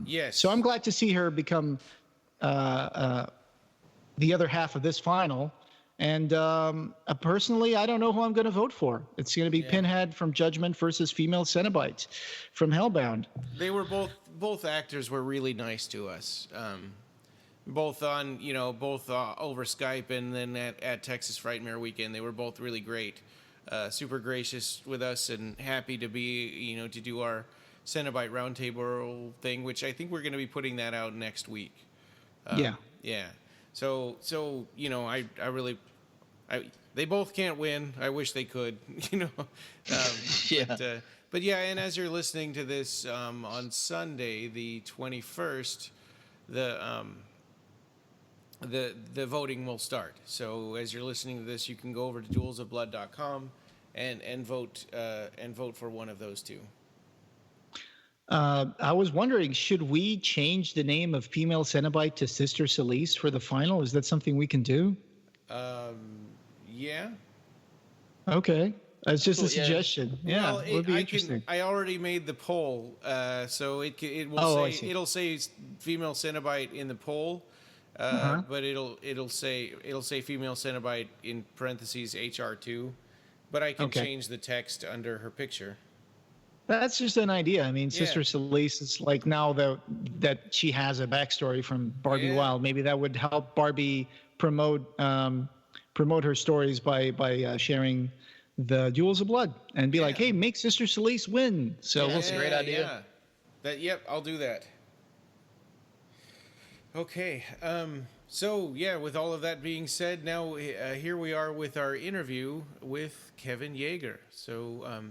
Yes. So I'm glad to see her become the other half of this final. And personally, I don't know who I'm going to vote for. It's going to be Pinhead from Judgment versus female Cenobite from Hellbound. They were both actors were really nice to us. both on over Skype and then at Texas Frightmare Weekend. They were both really great, super gracious with us, and happy to be to do our Cenobite roundtable thing, which I think we're going to be putting that out next week. Yeah. So they both can't win. I wish they could, Yeah. But yeah, and as you're listening to this on Sunday, the 21st, the voting will start. So as you're listening to this, you can go over to duelsofblood.com and vote for one of those two. I was wondering, should we change the name of female Cenobite to Sister Celeste for the final? Is that something we can do? Yeah. Okay. It's just a suggestion. Yeah, well, it would be interesting. I already made the poll, so it'll say female Cenobite in the poll, but it'll say female Cenobite in parentheses HR2, but I can change the text under her picture. That's just an idea. I mean, Sister Celeste is like, now that she has a backstory from Barbie Wild, maybe that would help Barbie promote her stories by sharing the Duels of Blood and be like, hey, make Sister Celeste win. So we'll see. Great idea. I'll do that. Okay. So with all of that being said, now here we are with our interview with Kevin Yagher. So,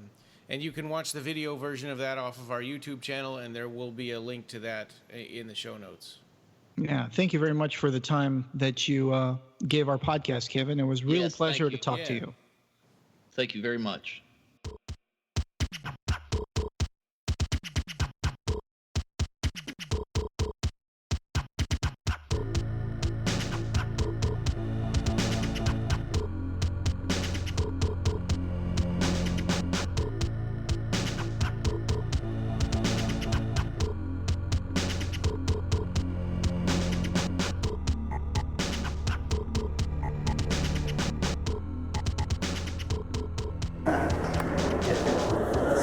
and you can watch the video version of that off of our YouTube channel, and there will be a link to that in the show notes. Yeah, thank you very much for the time that you gave our podcast, Kevin. It was really a pleasure to talk to you. Thank you very much.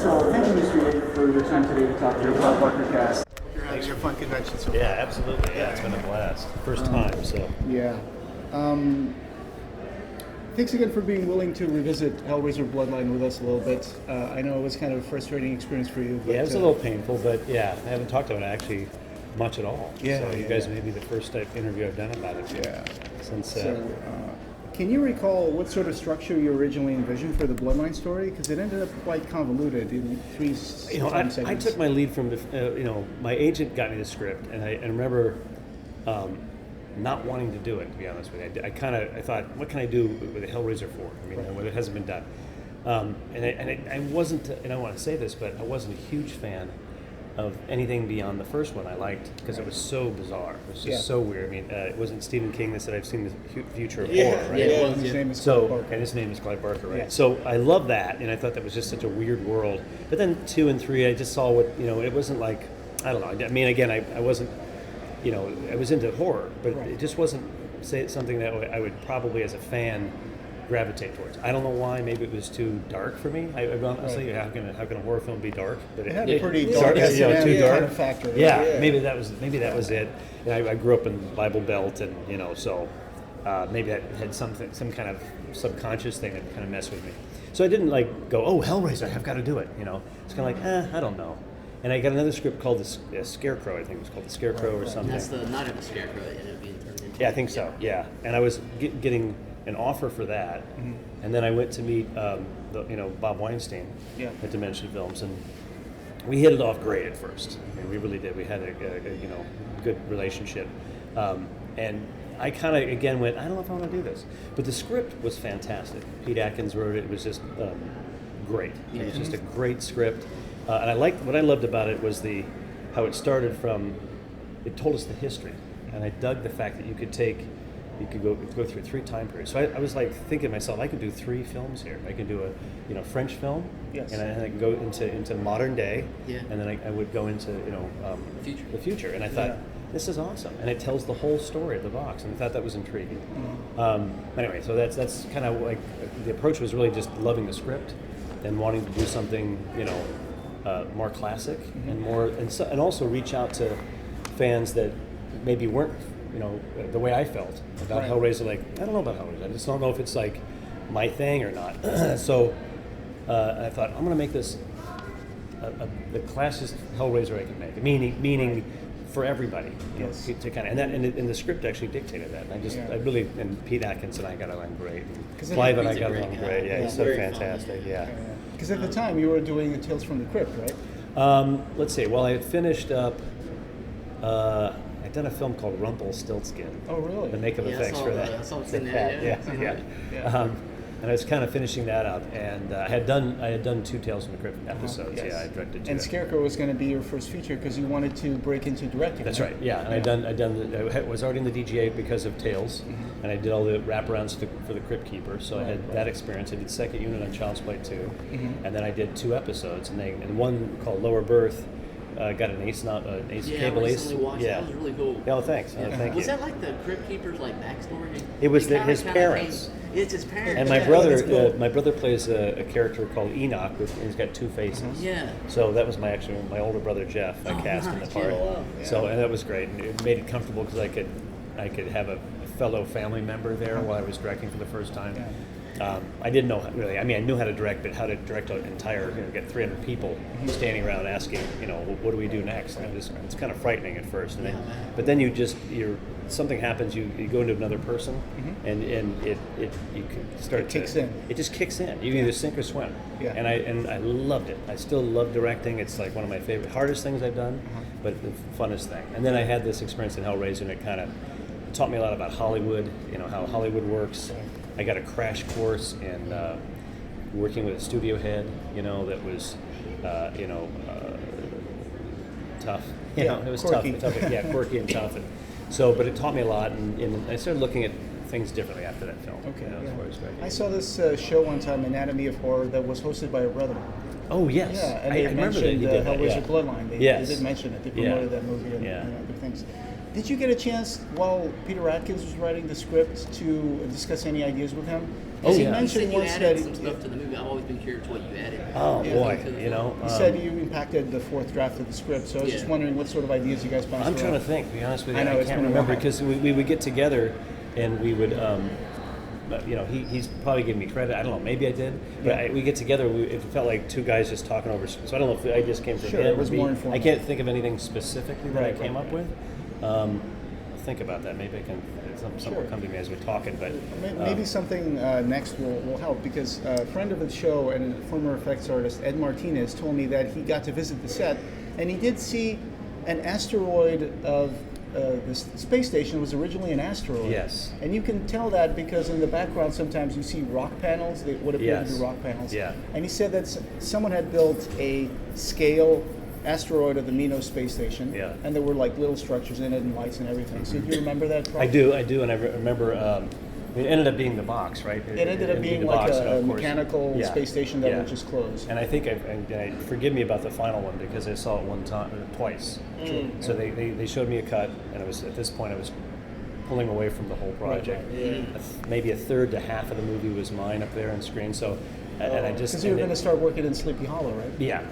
So thank you, Mr. Yeager, for your time today to talk to your Clive Barker Podcast. You're having a fun convention so far. Yeah, absolutely. Yeah, it's been a blast. First time, so. Yeah. Thanks again for being willing to revisit Hellraiser Bloodline with us a little bit. I know it was kind of a frustrating experience for you. But, yeah, it was a little painful, but yeah, I haven't talked about it actually much at all. Yeah, so you guys may be the first interview I've done about it. Yeah. Since. Can you recall what sort of structure you originally envisioned for the Bloodline story? Because it ended up quite convoluted in three segments. I took my lead from my agent got me the script, and I remember not wanting to do it, to be honest with you. I thought, what can I do with a Hellraiser 4? I mean, when it hasn't been done. I wasn't, and I want to say this, but I wasn't a huge fan of anything beyond the first one. I liked because it was so bizarre. It was just so weird. I mean, it wasn't Stephen King that said, "I've seen the future of horror," right? Yeah, his name is Clive Barker. And his name is Clive Barker, right? Yeah. So I love that, and I thought that was just such a weird world. But then 2 and 3, I just saw what it wasn't like. I don't know. I mean, again, I wasn't. I was into horror, but it just wasn't something that I would probably, as a fan, gravitate towards. I don't know why. Maybe it was too dark for me. I honestly, how can a horror film be dark? But it had a pretty dark, too dark kind of factor. Yeah, maybe that was it. And I grew up in Bible Belt, and so maybe that had some kind of subconscious thing that kind of messed with me. So I didn't go, oh, Hellraiser, I've got to do it. It's kind of like, I don't know. And I got another script called the Scarecrow. I think it was called the Scarecrow or something. That's the Night of the Scarecrow that ended up being turned into. Yeah, I think so. Yeah, and I was getting an offer for that, and then I went to meet Bob Weinstein at Dimension Films, and we hit it off great at first. I mean, we really did. We had a good relationship, and I kind of again went, I don't know if I want to do this, but the script was fantastic. Pete Atkins wrote it. It was just great. It was just a great script, and what I loved about it was how it started from. It told us the history, and I dug the fact that you could go through 3 time periods. So I was thinking to myself, I could do 3 films here. I could do a French film, and I could go into modern day, and then I would go into the future. And I thought, this is awesome, and it tells the whole story of the box, and I thought that was intriguing. Anyway, so that's kind of the approach was really just loving the script and wanting to do something more classic and more and also reach out to fans that maybe weren't the way I felt about Hellraiser. Like, I don't know about Hellraiser. I just don't know if it's like my thing or not. So I thought, I'm going to make this the classiest Hellraiser I can make. Meaning for everybody, to kind of, and the script actually dictated that. And and Pete Atkins and I got along great. Clive and I got along great. Yeah, he's so fantastic. Yeah. Because at the time you were doing the Tales from the Crypt, right? Let's see. Well, I had finished up. I'd done a film called Rumpelstiltskin. Oh, really? The makeup effects for that. I saw it in there. Yeah. And I was kind of finishing that up, and I had done 2 Tales from the Crypt episodes. Yes. Yeah, I directed 2. And Scarecrow was going to be your first feature because you wanted to break into directing. That's right. Yeah, and I was already in the DGA because of Tales, and I did all the wraparounds for the Crypt Keeper. So I had that experience. I did second unit on Child's Play 2, and then I did 2 episodes, and one called Lower Berth. Got an ace cable ace. Yeah, that was really cool. Oh, thanks. Thank you. Was that like the Crypt Keeper's backstory? It was his parents. It's his parents. And my brother plays a character called Enoch, and he's got 2 faces. Yeah. So that was my older brother Jeff. I cast in the part. So and that was great, and it made it comfortable because I could have a fellow family member there while I was directing for the first time. Yeah. I didn't know really. I mean, I knew how to direct, but how to direct an entire, get 300 people standing around asking, what do we do next? And it's kind of frightening at first. And but then something happens. You go into another person, and it you can start. It kicks in. It just kicks in. You can either sink or swim. Yeah. And I loved it. I still love directing. It's like one of my favorite, hardest things I've done, but the funnest thing. And then I had this experience in Hellraiser, and it kind of taught me a lot about Hollywood. How Hollywood works. I got a crash course in working with a studio head, that was, tough. It was quirky. tough. Yeah, quirky and tough. And but it taught me a lot, and I started looking at things differently after that film. Okay. Yeah. I saw this show one time, Anatomy of Horror, that was hosted by your brother. Oh, yes. Yeah, and I they remember mentioned that. Hellraiser Bloodline. They did mention it. They promoted that movie and other things. Did you get a chance while Peter Atkins was writing the script to discuss any ideas with him? He mentioned once that some stuff to the movie. I've always been curious what you added. Oh boy, He said you impacted the 4th draft of the script, so I was just wondering what sort of ideas you guys bounced. I'm trying to think. To be honest with you, I can't remember because we would get together and we would. He's probably giving me credit. I don't know. Maybe I did. But we get together. It felt like 2 guys just talking over. So I don't know if I just came from him. It was more informal. I can't think of anything specifically that I came up with. Think about that. Maybe I can. Something will come to me as we're talking. But maybe something next will help because a friend of the show and former effects artist Ed Martinez told me that he got to visit the set and he did see an asteroid of the space station was originally an asteroid. Yes. And you can tell that because in the background sometimes you see rock panels, what appear to be rock panels. Yeah. And he said that someone had built a scale asteroid of the Minos space station. Yeah. And there were like little structures in it and lights and everything. So do you remember that project? I do, and I remember it ended up being the box, right? It ended up being like a mechanical space station that would just close. And I think, forgive me about the final one because I saw it twice. So they showed me a cut, and at this point I was pulling away from the whole project. Right. Maybe a third to half of the movie was mine up there on screen. So, and I just because you were going to start working in Sleepy Hollow, right? Yeah.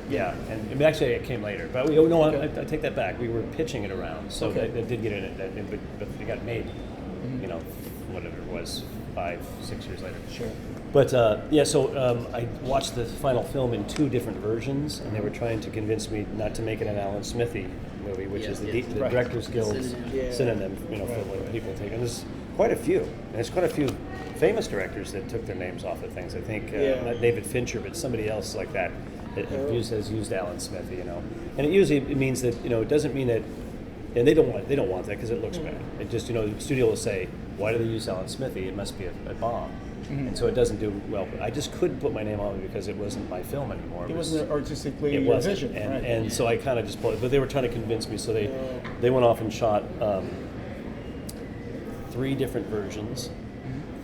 And actually it came later, but I take that back. We were pitching it around, so that did get it, but it got made. Whatever it was, 5-6 years later. Sure. But so I watched the final film in 2 different versions, and they were trying to convince me not to make it an Alan Smithy movie, which is the Directors Guild's synonym, for when people take. And there's quite a few, and there's quite a few famous directors that took their names off of things. I think not David Fincher, but somebody else like that has used Alan Smithy. And it means that it doesn't mean that. And they don't want that because it looks bad. It just the studio will say, why do they use Alan Smithy? It must be a bomb. And so it doesn't do well. But I just couldn't put my name on it because it wasn't my film anymore. It wasn't artistically your vision. And so I kind of just pulled it. But they were trying to convince me, so they went off and shot 3 different versions.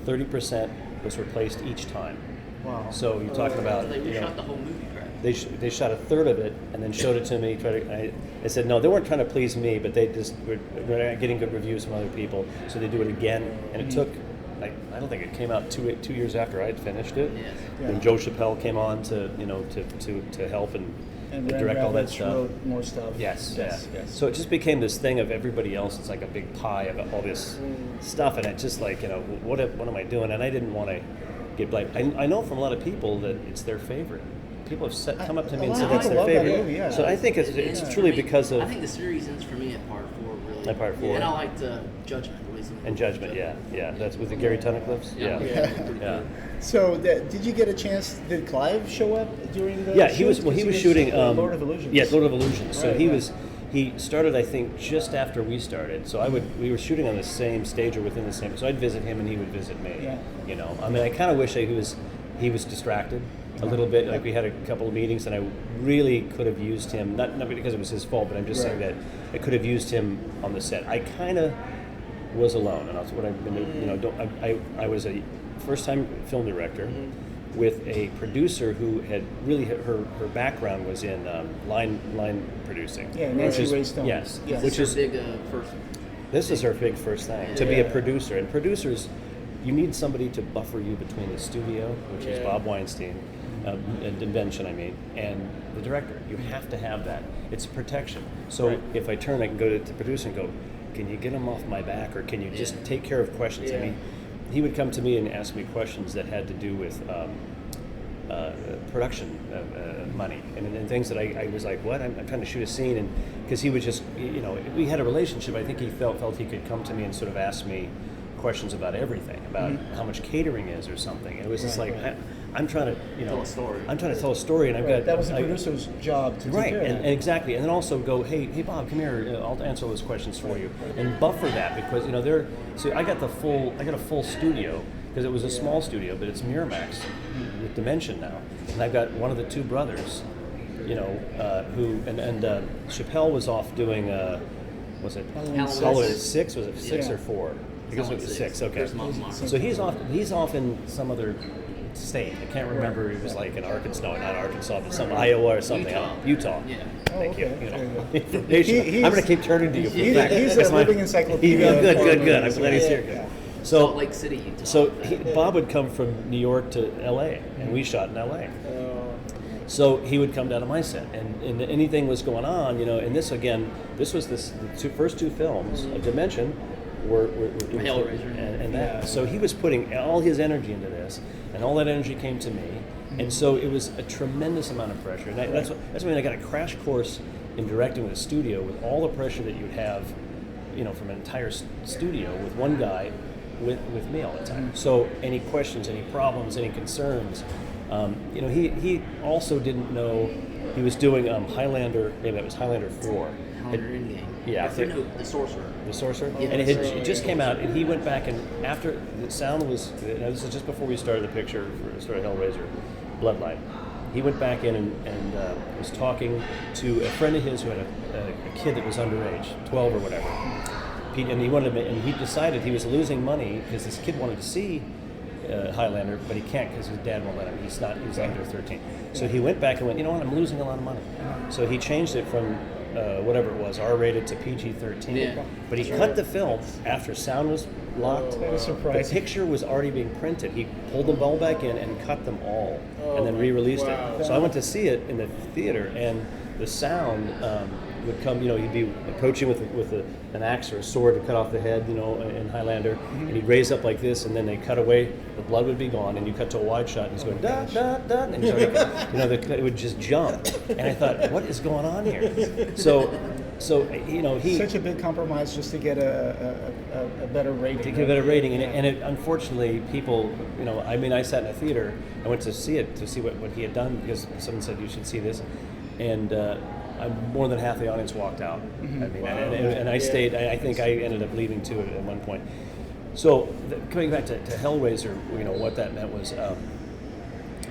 30% was replaced each time. Wow. So you're talking about They shot the whole movie, correct? They shot a third of it and then showed it to me. I said no, they weren't trying to please me, but they just were getting good reviews from other people, so they do it again. And it took like I don't think it came out 2 years after I had finished it. Yes. Yeah. When Joe Chappelle came on to help and direct all that stuff. Wrote more stuff. Yes, yes, yeah. yes. So it just became this thing of everybody else. It's like a big pie of all this stuff, and it's just like, what am I doing? And I didn't want to get blamed. I know from a lot of people that it's their favorite. People have come up to me and said that's their favorite. Movie, yeah. So I think it's truly because of. I think the series ends for me at part 4, really. At part 4. And I liked Judgment. And Judgment, yeah. That's with the Gary Tunnicliffs. Yeah. So, did you get a chance? Did Clive show up during the? Yeah, he was shooting. Lord of Illusions. Yes, Lord of Illusions. So Right, he started, I think, just after we started. So we were shooting on the same stage or within the same. So I'd visit him and he would visit me. Yeah. I mean, I kind of wish he was distracted a little bit. Like we had a couple of meetings and I really could have used him. Not because it was his fault, but I'm just saying that I could have used him on the set. I kind of was alone, and that's what I've been. I was a first-time film director with a producer who had really her background was in line producing. Yeah, Nancy Ray Stone. Yes, Yeah. which is big first. This is her big first thing to be a producer, and producers, you need somebody to buffer you between the studio, which is Bob Weinstein, invention, and the director. You have to have that. It's protection. So if I turn, I can go to the producer and go, can you get him off my back, or can you just take care of questions? Yeah. I mean, he would come to me and ask me questions that had to do with production money and things that I was like, what? I'm trying to shoot a scene, and because he would just, we had a relationship. I think he felt he could come to me and sort of ask me questions about everything, about how much catering is or something. It was just like, I'm trying to, Tell a story. I'm trying to tell a story, and I've got that was the producer's job to right, take care of that. and exactly, and then also go, hey Bob, come here, I'll answer those questions for you, and buffer that because So I got a full studio because it was a small studio, but it's Miramax with Dimension now, and I've got one of the two brothers, who and Chappelle was off doing was it Halloween 6? Was it 6 or 4? I guess it was 6. Okay, so he's off in some other state. I can't remember. It was like in Arkansas, not Arkansas, but some Iowa or something. Utah. Yeah. Thank you. He's- I'm going to keep turning to you. For He's a living encyclopedia. Good. I'm glad he's here. So Salt Lake City, Utah. So Bob would come from New York to L.A. and we shot in L.A. So he would come down to my set, and anything was going on, and this was the first 2 films of Dimension were Hellraiser. and that. So he was putting all his energy into this, and all that energy came to me, and so it was a tremendous amount of pressure. And that's when I got a crash course in directing with a studio, with all the pressure that you'd have, from an entire studio with one guy, with me all the time. So any questions, any problems, any concerns. He also didn't know he was doing Highlander. Maybe that was Highlander 4. Highlander Endgame. Yeah, The Sorcerer. The Sorcerer, Yeah. and it just came out, and he went back and after the sound was. This is just before we started the picture for started Hellraiser Bloodline. He went back in and was talking to a friend of his who had a kid that was underage, 12 or whatever. And he decided he was losing money because this kid wanted to see Highlander, but he can't because his dad won't let him. He's under 13. So he went back and went, what? I'm losing a lot of money. So he changed it from whatever it was, R-rated to PG-13. Yeah. But he cut the film after sound was locked. That was surprising. The picture was already being printed. He pulled them all back in and cut them all, and then re-released it. So I went to see it in the theater, and the sound would come. He'd be approaching with an axe or a sword to cut off the head. In Highlander, and he'd raise up like this, and then they cut away. The blood would be gone, and you cut to a wide shot, and he's going da da da, and it would just jump. And I thought, what is going on here? So he Such a big compromise just to get a better rating. to get a better rating, and it unfortunately people, I sat in a theater. I went to see it to see what he had done because someone said you should see this, and more than half the audience walked out. And I stayed. I think I ended up leaving too at one point. So coming back to Hellraiser, what that meant was,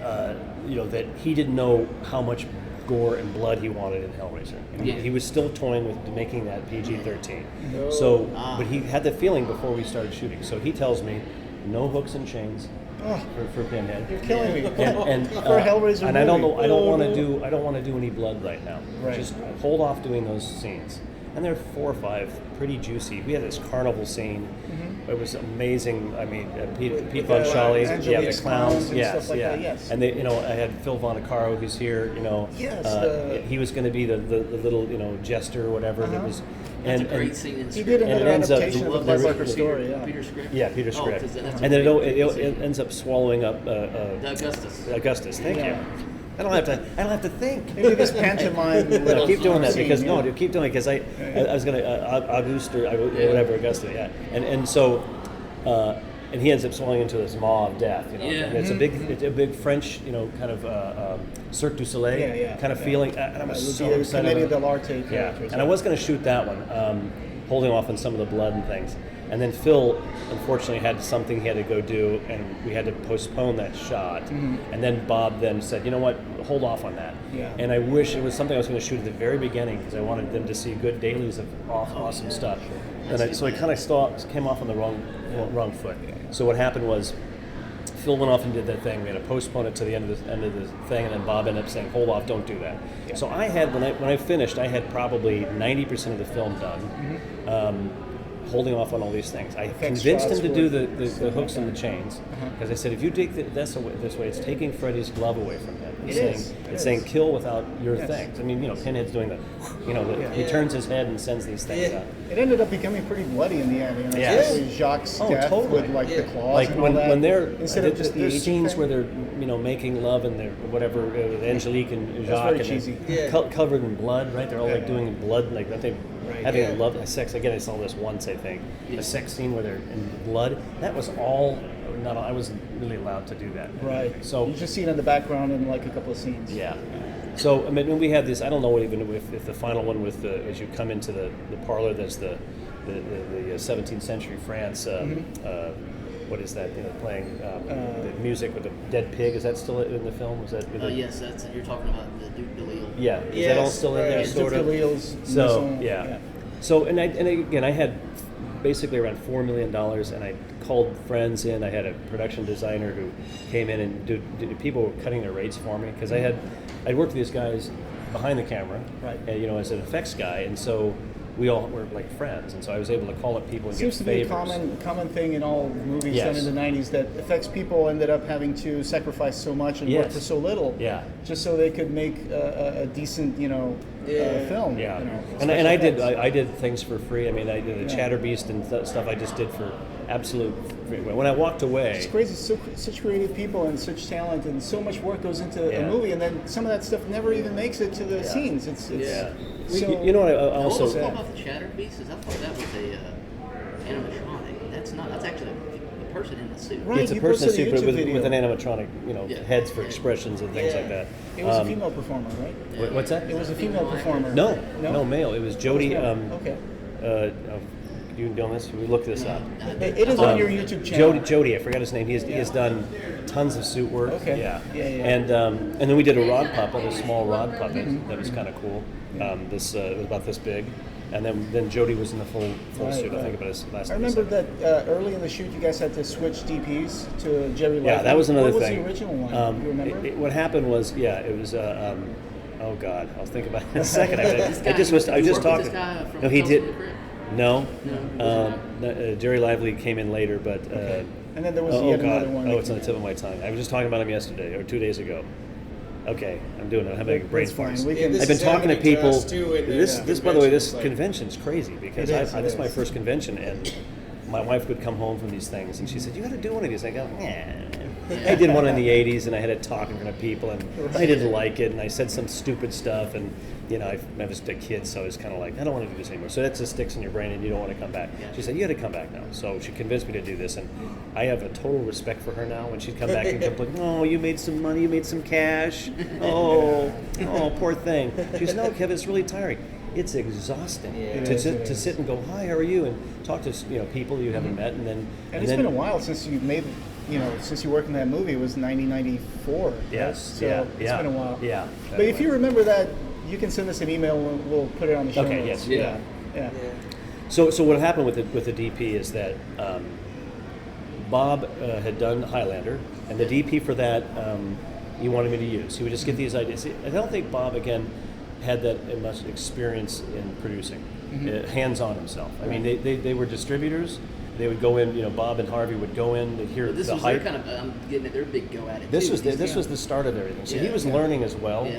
that he didn't know how much gore and blood he wanted in Hellraiser. He was still toying with making that PG-13. So, but he had the feeling before we started shooting. So he tells me, no hooks and chains for Pinhead. You're killing me. And For a Hellraiser and I don't movie. know. I don't want to do any blood right now. Right. Just hold off doing those scenes. and there are 4 or 5 pretty juicy. We had this carnival scene. It was amazing. I mean, Pete Von Shawley, the clowns, yes. And they, I had Phil Vonacaro, who's here. He was going to be the little, jester or whatever. That was. That's a great scene. He did another adaptation of the Clive Barker story. Peter's script. Yeah, Peter's script. And then it ends up swallowing up Augustus. Thank you. I don't have to think. Maybe this pantomime. No, keep doing that because keep doing it because I was gonna August or whatever Augusta, yeah. And so and he ends up swallowing into this maw of death, And it's a big French, kind of Cirque du Soleil kind of feeling. And I was so excited. And I was going to shoot that one, holding off on some of the blood and things. And then Phil, unfortunately, had something he had to go do, and we had to postpone that shot. And then Bob then said, you know what, hold off on that. And I wish it was something I was going to shoot at the very beginning because I wanted them to see good dailies of awesome stuff. And so I kind of came off on the wrong foot. So what happened was Phil went off and did that thing. We had to postpone it to the end of the thing, and then Bob ended up saying, hold off, don't do that. So I had, when I finished, I had probably 90% of the film done. Holding off on all these things. I convinced him to do the hooks and the chains because I said, if you take this way, it's taking Freddy's glove away from him. It's saying kill without your things. I mean, Pinhead's doing he turns his head and sends these things out. It ended up becoming pretty bloody in the end. Especially Jacques' death with the claws and all that. When they're instead of just there's scenes where they're making love and they're whatever Angelique and Jacques and covered in blood, right? They're all doing blood having a love sex. Again, I saw this once, I think, a sex scene where they're in blood. That was all. I wasn't really allowed to do that. Right. So you just see it in the background in a couple of scenes. Yeah. So I mean, when we had this, I don't know even if the final one with as you come into the parlor, there's the 17th century France. What is that? Playing the music with the dead pig. Is that still in the film? Was that? Yes, you're talking about the Duke de Lille. Yeah. Is that all still in there? Sort of. Duke de Lille's. So yeah. So and again, I had basically around $4 million, and I called friends in. I had a production designer who came in and people were cutting their rates for me because I'd worked with these guys behind the camera, right? And, as an effects guy, and so we all were like friends, and so I was able to call up people and get favors. Seems to be a common thing in all movies done in the 90s that effects people ended up having to sacrifice so much and work for so little, just so they could make a decent, film. Yeah, and I did things for free. I mean, I did the Chatterbeast and stuff. I just did for absolute free. When I walked away, it's crazy. Such creative people and such talent, and so much work goes into a movie, and then some of that stuff never even makes it to the scenes. It's so, what I also what about the Chatterbeast? I thought that was a animatronic. That's actually a person in the suit. Right, it's a person in a suit with an animatronic, heads for expressions and things like that. It was a female performer, right? What's that? It was a female performer. No, male. It was Jody. Okay. You know this? We looked this up. It is on your YouTube channel. Jody, I forgot his name. He has done tons of suit work. Okay. Yeah. And then we did a rod puppet, a small rod puppet that was kind of cool. It was about this big. And then Jody was in the full suit. I think about his last. I remember that early in the shoot, you guys had to switch DPs to Jerry Lively. Yeah, that was another thing. What was the original one? Do you remember? What happened was, it was. Oh God, I'll think about it in a second. I just talked. No, he did. No. Jerry Lively came in later, but. And then there was another one. Oh, it's on the tip of my tongue. I was just talking about him yesterday or 2 days ago. Okay, I'm doing it. I'm having a brain fart. I've been talking to people. This, by the way, this convention's crazy because this is my first convention, and my wife would come home from these things, and she said, "You got to do one of these." I go, "Nah." I did one in the '80s, and I had to talk in front of people, and I didn't like it, and I said some stupid stuff, and I was a kid, so I was kind of like, I don't want to do this anymore. So that just sticks in your brain, and you don't want to come back. She said, you got to come back now. So she convinced me to do this, and I have a total respect for her now. When she'd come back and come like, oh, you made some money, you made some cash. Oh, poor thing. She said, no, Kevin, it's really tiring. It's exhausting to sit and go, hi, how are you, and talk to people you haven't met, and then. And it's been a while since you made. Since you worked in that movie, it was 1994. Yes. Right? So it's been a while. Yeah. But if you remember that, you can send us an email and we'll put it on the show Okay. notes. Yes. Yeah. So what happened with the DP is that Bob had done Highlander, and the DP for that he wanted me to use. He would just get these ideas. I don't think Bob again had that much experience in producing. hands-on himself. I mean, they were distributors. They would go in, Bob and Harvey would go in, they'd hear this the was hype. their kind of, I'm getting at their big go at it. This too. was the start of everything. So he was learning as well,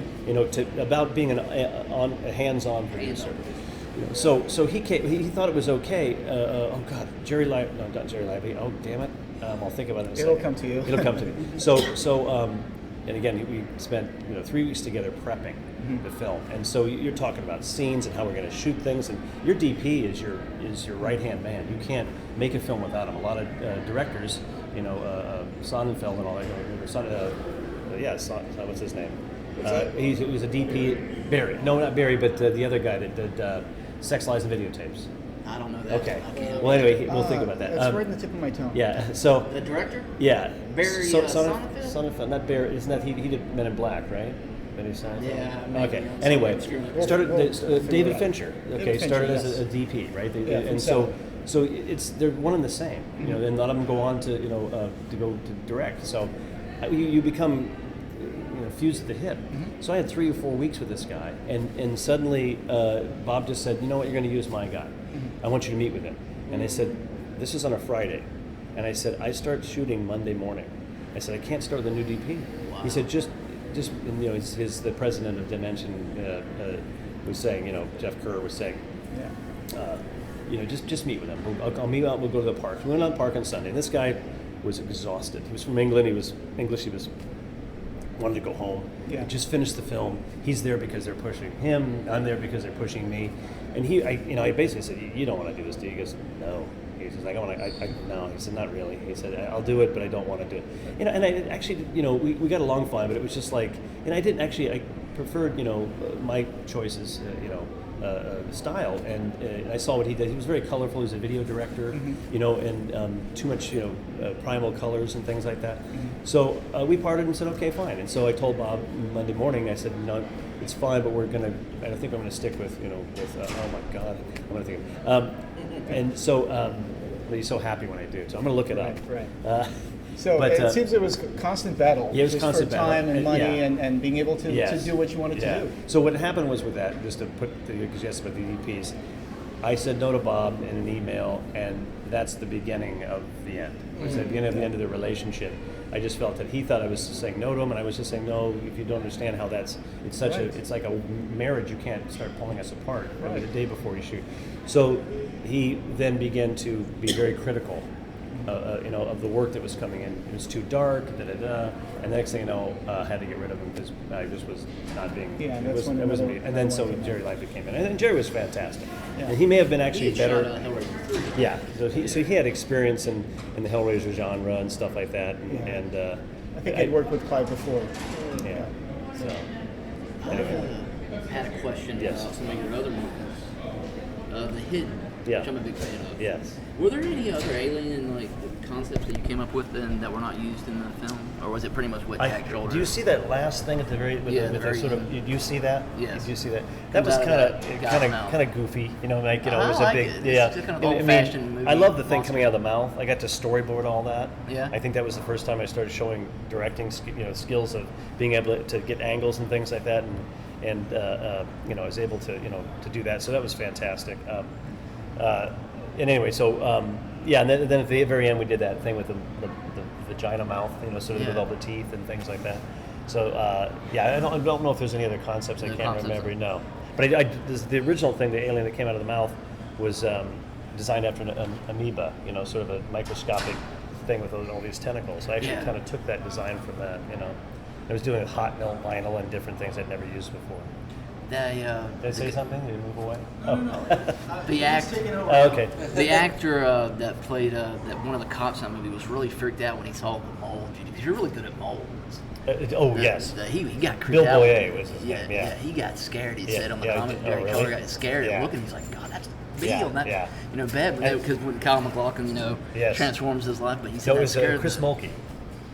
about being a hands-on producer. So he thought it was okay. Oh God, Jerry Lively. No, not Jerry Lively. Oh damn it. I'll think about it in a second. It'll come to you. It'll come to me. So and again, we spent 3 weeks together prepping the film, and so you're talking about scenes and how we're going to shoot things, and your DP is your right hand man. You can't make a film without him. A lot of directors, Sonnenfeld and all that. What's his name? He was a DP. Barry. No, not Barry, but the other guy that did Sex, Lies, and Videotapes. I don't know that. Okay. Well, anyway, we'll think about that. It's right in the tip of my tongue. Yeah. So. The director? Yeah. Barry Sonnenfeld. Not Barry. Isn't that he did Men in Black, right? Yeah. Okay. Anyway, started David Fincher. Okay, started as a DP, right? And so they're one and the same. And a lot of them go on to to go to direct. So you become fused at the hip. So I had 3 or 4 weeks with this guy, and suddenly Bob just said, "You know what? You're going to use my guy. I want you to meet with him." And I said, "This is on a Friday," and I said, "I start shooting Monday morning." I said, "I can't start with a new DP." Wow. He said, "Just his the president of Dimension was saying, Jeff Kerr was saying, just meet with him. I'll meet out. We'll go to the park." We went on the park on Sunday. And this guy was exhausted. He was from England. He was English. He wanted to go home. Yeah. He just finished the film. He's there because they're pushing him. I'm there because they're pushing me. And I basically said, "You don't want to do this, do you?" He goes, "No." He says, "No." He said, "Not really." He said, "I'll do it, but I don't want to do it." And I actually, we got along fine, but it was just like, and I didn't actually, I preferred, my choices, style, and I saw what he did. He was very colorful. He was a video director, and too much, primal colors and things like that. So we parted and said, "Okay, fine." And so I told Bob Monday morning, I said, "No, it's fine, but I think I'm going to stick with, oh my God, I'm going to think and so, but he's so happy when I do, so I'm going to look it up. Right. But it seems it was constant battle. Yeah, it was constant for time battle. and money and being able to do what you wanted to do. So what happened was with that, just to put because you asked about the EPs, I said no to Bob in an email, and that's the beginning of the end. It was the beginning of the end of the relationship. I just felt that he thought I was saying no to him, and I was just saying no. If you don't understand how it's like a marriage. You can't start pulling us apart the day before you shoot. So he then began to be very critical. Of the work that was coming in. It was too dark, and the next thing you know, I had to get rid of him because I just was not being. Yeah, and that's when it wasn't. And then so Jerry Lively came in, and Jerry was fantastic. Yeah. And he may have been actually better. Yeah, so he had experience in the Hellraiser genre and stuff like that, and I think I'd worked with Clive before. Yeah. So anyway. I had a question about some of your other movies. The Hidden. Yeah. Which I'm a big fan of. Yes. Were there any other alien concepts that you came up with then that were not used in the film, or was it pretty much with Jack Shoulder? Do you see that last thing at the very? The sort of. Do you see that? Yes. Do you see that? That was kind of goofy. It was a big. It's just kind of old-fashioned movie. I love the thing coming out of the mouth. I got to storyboard all that. Yeah. I think that was the first time I started showing directing, skills of being able to get angles and things like that, and I was able to to do that. So that was fantastic. And anyway, so and then at the very end we did that thing with the vagina mouth, sort of with all the teeth and things like that. So I don't know if there's any other concepts. I can't remember. No, but the original thing, the alien that came out of the mouth, was designed after an amoeba, sort of a microscopic thing with all these tentacles. I actually kind of took that design from that. I was doing hot melt vinyl and different things I'd never used before. Did I say something? Did you move away? The actor. Okay. The actor that played that one of the cops in that movie was really freaked out when he saw the mold. Because you're really good at molds. Yes. He got creeped out. Bill Boyer was his name. Yeah, he got scared. He said on the comic, Barry Color got scared and looking. He's like, God, that's real. Bad. Because when Kyle MacLachlan, transforms his life, but he said so it was Chris Mulkey.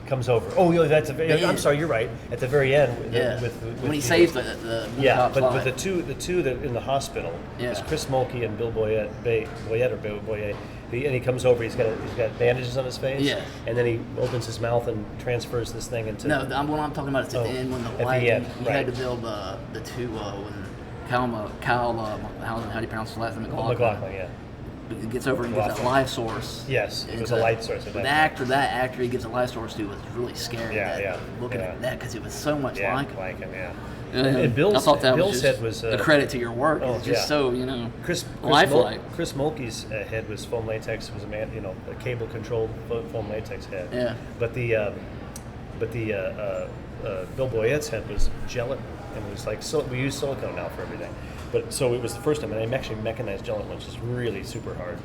Comes over. Oh, that's I'm sorry. You're right. At the very end, with when he saves the but the two that in the hospital is Chris Mulkey and Bill Boyer, and he comes over. He's got bandages on his face. Yeah. And then he opens his mouth and transfers this thing into. No, what I'm talking about is at the end when the wife. You had to build the two when Kyle, how do you pronounce his last name? McLaughlin, yeah. He gets over and gives that life source. Yes, it was a light source. That actor he gives a life source to was really scary. Looking at that because it was so much like him. Yeah. And Bill's, I thought that Bill's head was a credit to your work. It's just so lifelike. Chris Mulkey's head was foam latex. It was a cable controlled foam latex head. Yeah. But the Bill Boyette's head was gelatin, and it was like we use silicone now for everything. But so it was the first time, and I actually mechanized gelatin, which is really super hard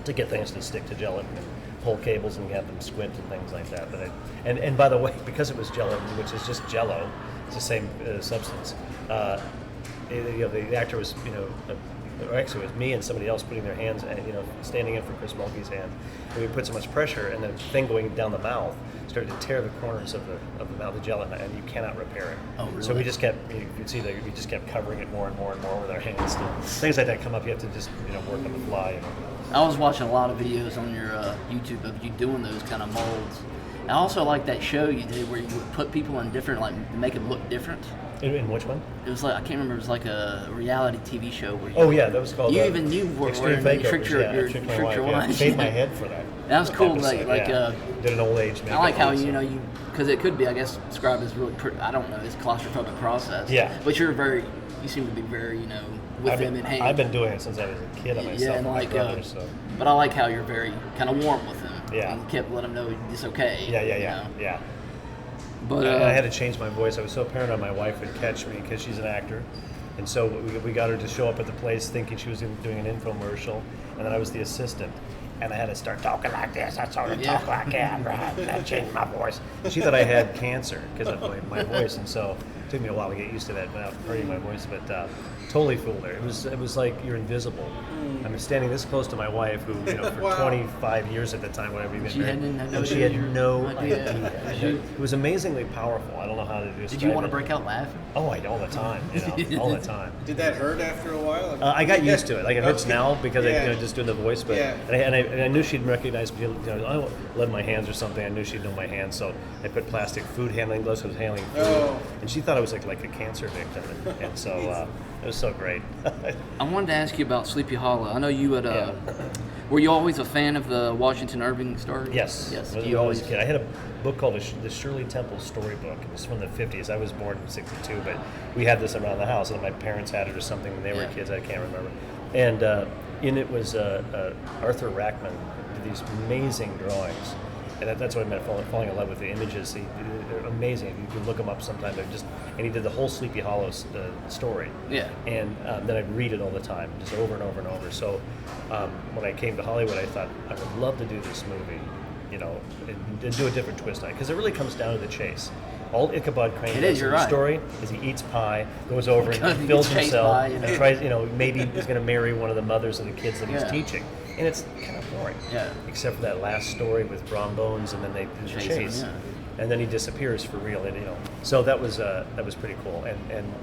to get things to stick to gelatin and pull cables and have them squint and things like that. But and by the way, because it was gelatin, which is just Jello, it's the same substance. The actor was or actually it was me and somebody else putting their hands and standing in for Chris Mulkey's hand, and we put so much pressure, and the thing going down the mouth started to tear the corners of the mouth, the gelatin, and you cannot repair it. Oh, really? So we just kept, you'd see that we just kept covering it more and more and more with our hands. Still, things like that come up. You have to just work on the fly. I was watching a lot of videos on your YouTube of you doing those kind of molds. I also like that show you did where you would put people in different, make them look different. In which one? It was I can't remember. It was like a reality TV show where that was called. You tricked your wife. Shaved my head for that. That was cool. Episode, did an old age. I like how you because it could be, I guess, described as really I don't know, it's a claustrophobic process. Yeah. But you seem to be very with them in hand. I've been doing it since I was a kid myself. Yeah, and my brother, so. But I like how you're very kind of warm with them. Yeah. And you kept letting them know it's okay. Yeah. But I had to change my voice. I was so paranoid my wife would catch me because she's an actor. And so we got her to show up at the place thinking she was doing an infomercial. And then I was the assistant. And I had to start talking like this. I started to talk like that. I changed my voice. She thought I had cancer because of my voice. And so it took me a while to get used to that without hurting my voice. But totally fooled her. It was like you're invisible. I'm standing this close to my wife, who for 25 years at the time, whatever we've been married, she had no idea. It was amazingly powerful. I don't know how to do it. Did you want to break out laughing? Oh, all the time. All the time. Did that hurt after a while? I got used to it. Like it hurts now because I just doing the voice, but and I knew she'd recognize me. I led my hands or something. I knew she'd know my hands, so I put plastic food handling gloves. I was handling food, and she thought I was like a cancer victim, and so. It was so great. I wanted to ask you about Sleepy Hollow. I know you had. Were you always a fan of the Washington Irving story? Yes. You always a kid. I had a book called the Shirley Temple Storybook. It was from the 50s. I was born in '62, but we had this around the house, and my parents had it or something when they were kids. I can't remember. And in it was Arthur Rackman did these amazing drawings. And that's what I meant, falling in love with the images. They're amazing. You can look them up sometime. And he did the whole Sleepy Hollow story. Yeah. And then I'd read it all the time, just over and over and over. So when I came to Hollywood, I thought I would love to do this movie, and do a different twist on it, because it really comes down to the chase. All Ichabod Crane does in the story is he eats pie, goes over and fills himself, and tries, maybe he's going to marry one of the mothers of the kids that he's teaching. And it's kind of boring, except for that last story with Brom Bones, and then they do the chase, and then he disappears for real. And so that was pretty cool. And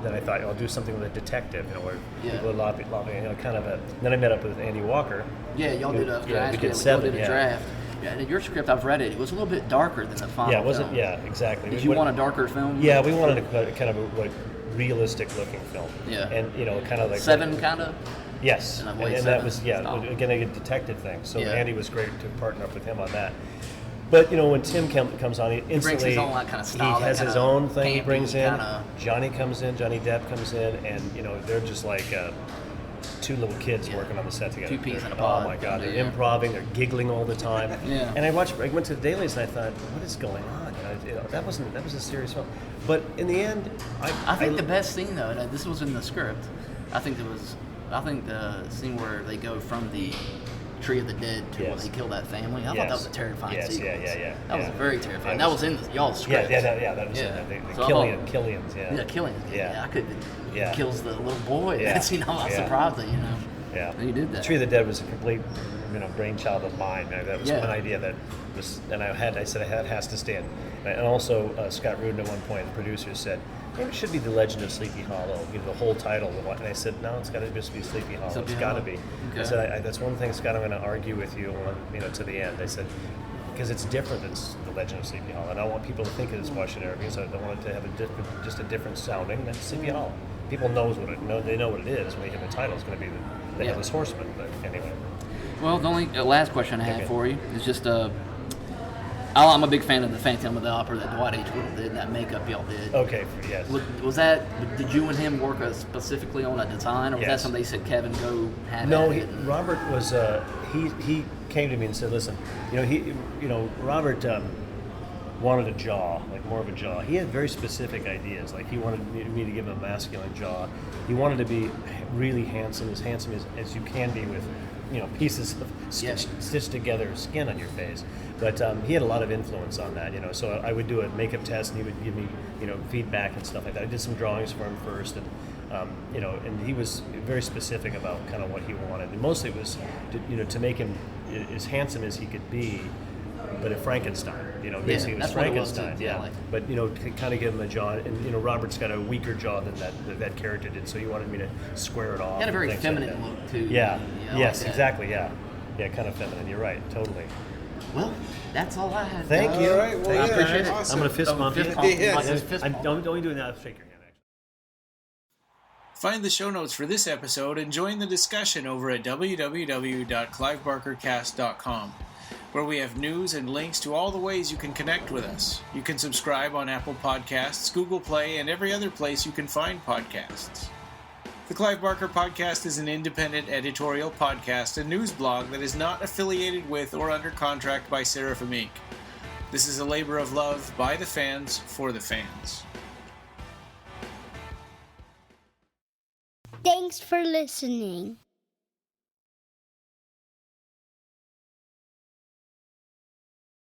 then I thought I'll do something with a detective, where people are lobbying, kind of a. Then I met up with Andy Walker. Yeah, y'all did a draft. We did 7. Did a draft. Yeah, and your script, I've read it. It was a little bit darker than the final. Yeah, it wasn't. Film. Yeah, exactly. Did you want a darker film? Yeah, we wanted a kind of a realistic looking film. Yeah, and kind of like 7, kind of. Yes, and that was again a detective thing. So Andy was great to partner up with him on that. But when Tim comes on, he instantly brings his own kind of style. He has his own thing he brings in. Johnny comes in, Johnny Depp comes in, and they're just like 2 little kids working on the set together. 2 peas in a pod. Oh my God, they're improvising, they're giggling all the time. And I went to the dailies and I thought, what is going on? That was a serious film. But in the end, I think the best scene though, this was in the script. I think the scene where they go from the Tree of the Dead to where they kill that family. I thought that was a terrifying sequence. That was very terrifying. That was in y'all's script. That was in the Killians. Yeah, Killians. Yeah, I couldn't. He kills the little boy. Yeah. That's I'm surprised that Yeah, you did that. Tree of the Dead was a complete brainchild of mine. That was one idea that was, and I said it has to stand. And also Scott Rudin at one point, the producer said, maybe it should be The Legend of Sleepy Hollow, the whole title. And I said, no, it's got to just be Sleepy Hollow. It's got to be. Okay. I said, that's one thing, Scott, I'm going to argue with you on, to the end. I said, because it's different than The Legend of Sleepy Hollow. And I don't want people to think it is Washington Irving, so I don't want it to have just a different sounding than Sleepy Hollow. people they know what it is when they hear the title. It's going to be the Headless Horseman. But anyway. Well, the only last question I have for you is just I'm a big fan of the Phantom of the Opera that Dwight H. Whittle did, and that makeup y'all did. Okay, yes. Did you and him work specifically on a design, or was that something they said, Kevin, go have No, at it? Robert was, he came to me and said, listen, Robert wanted a jaw, like more of a jaw. He had very specific ideas, like he wanted me to give him a masculine jaw. He wanted to be really handsome as you can be with, pieces of stitched together skin on your face. But he had a lot of influence on that, So I would do a makeup test, and he would give me, feedback and stuff like that. I did some drawings for him first, and and he was very specific about kind of what he wanted. And mostly it was, to make him as handsome as he could be, but a Frankenstein. Basically it was Frankenstein. But to kind of give him a jaw, and Robert's got a weaker jaw than that character did, so he wanted me to square it off. He had a very feminine look too. Yeah. Yes, exactly. Yeah. Yeah, kind of feminine. You're right. Totally. Well, that's all I had. Thank you. All right. Well, I appreciate it. awesome. I'm going to fist bump you. I'm only doing that. Shake your hand, actually. Find the show notes for this episode and join the discussion over at www.clivebarkercast.com, where we have news and links to all the ways you can connect with us. You can subscribe on Apple Podcasts, Google Play, and every other place you can find podcasts. The Clive Barker Podcast is an independent editorial podcast and news blog that is not affiliated with or under contract by Seraphim Inc. This is a labor of love by the fans for the fans. Thanks for listening.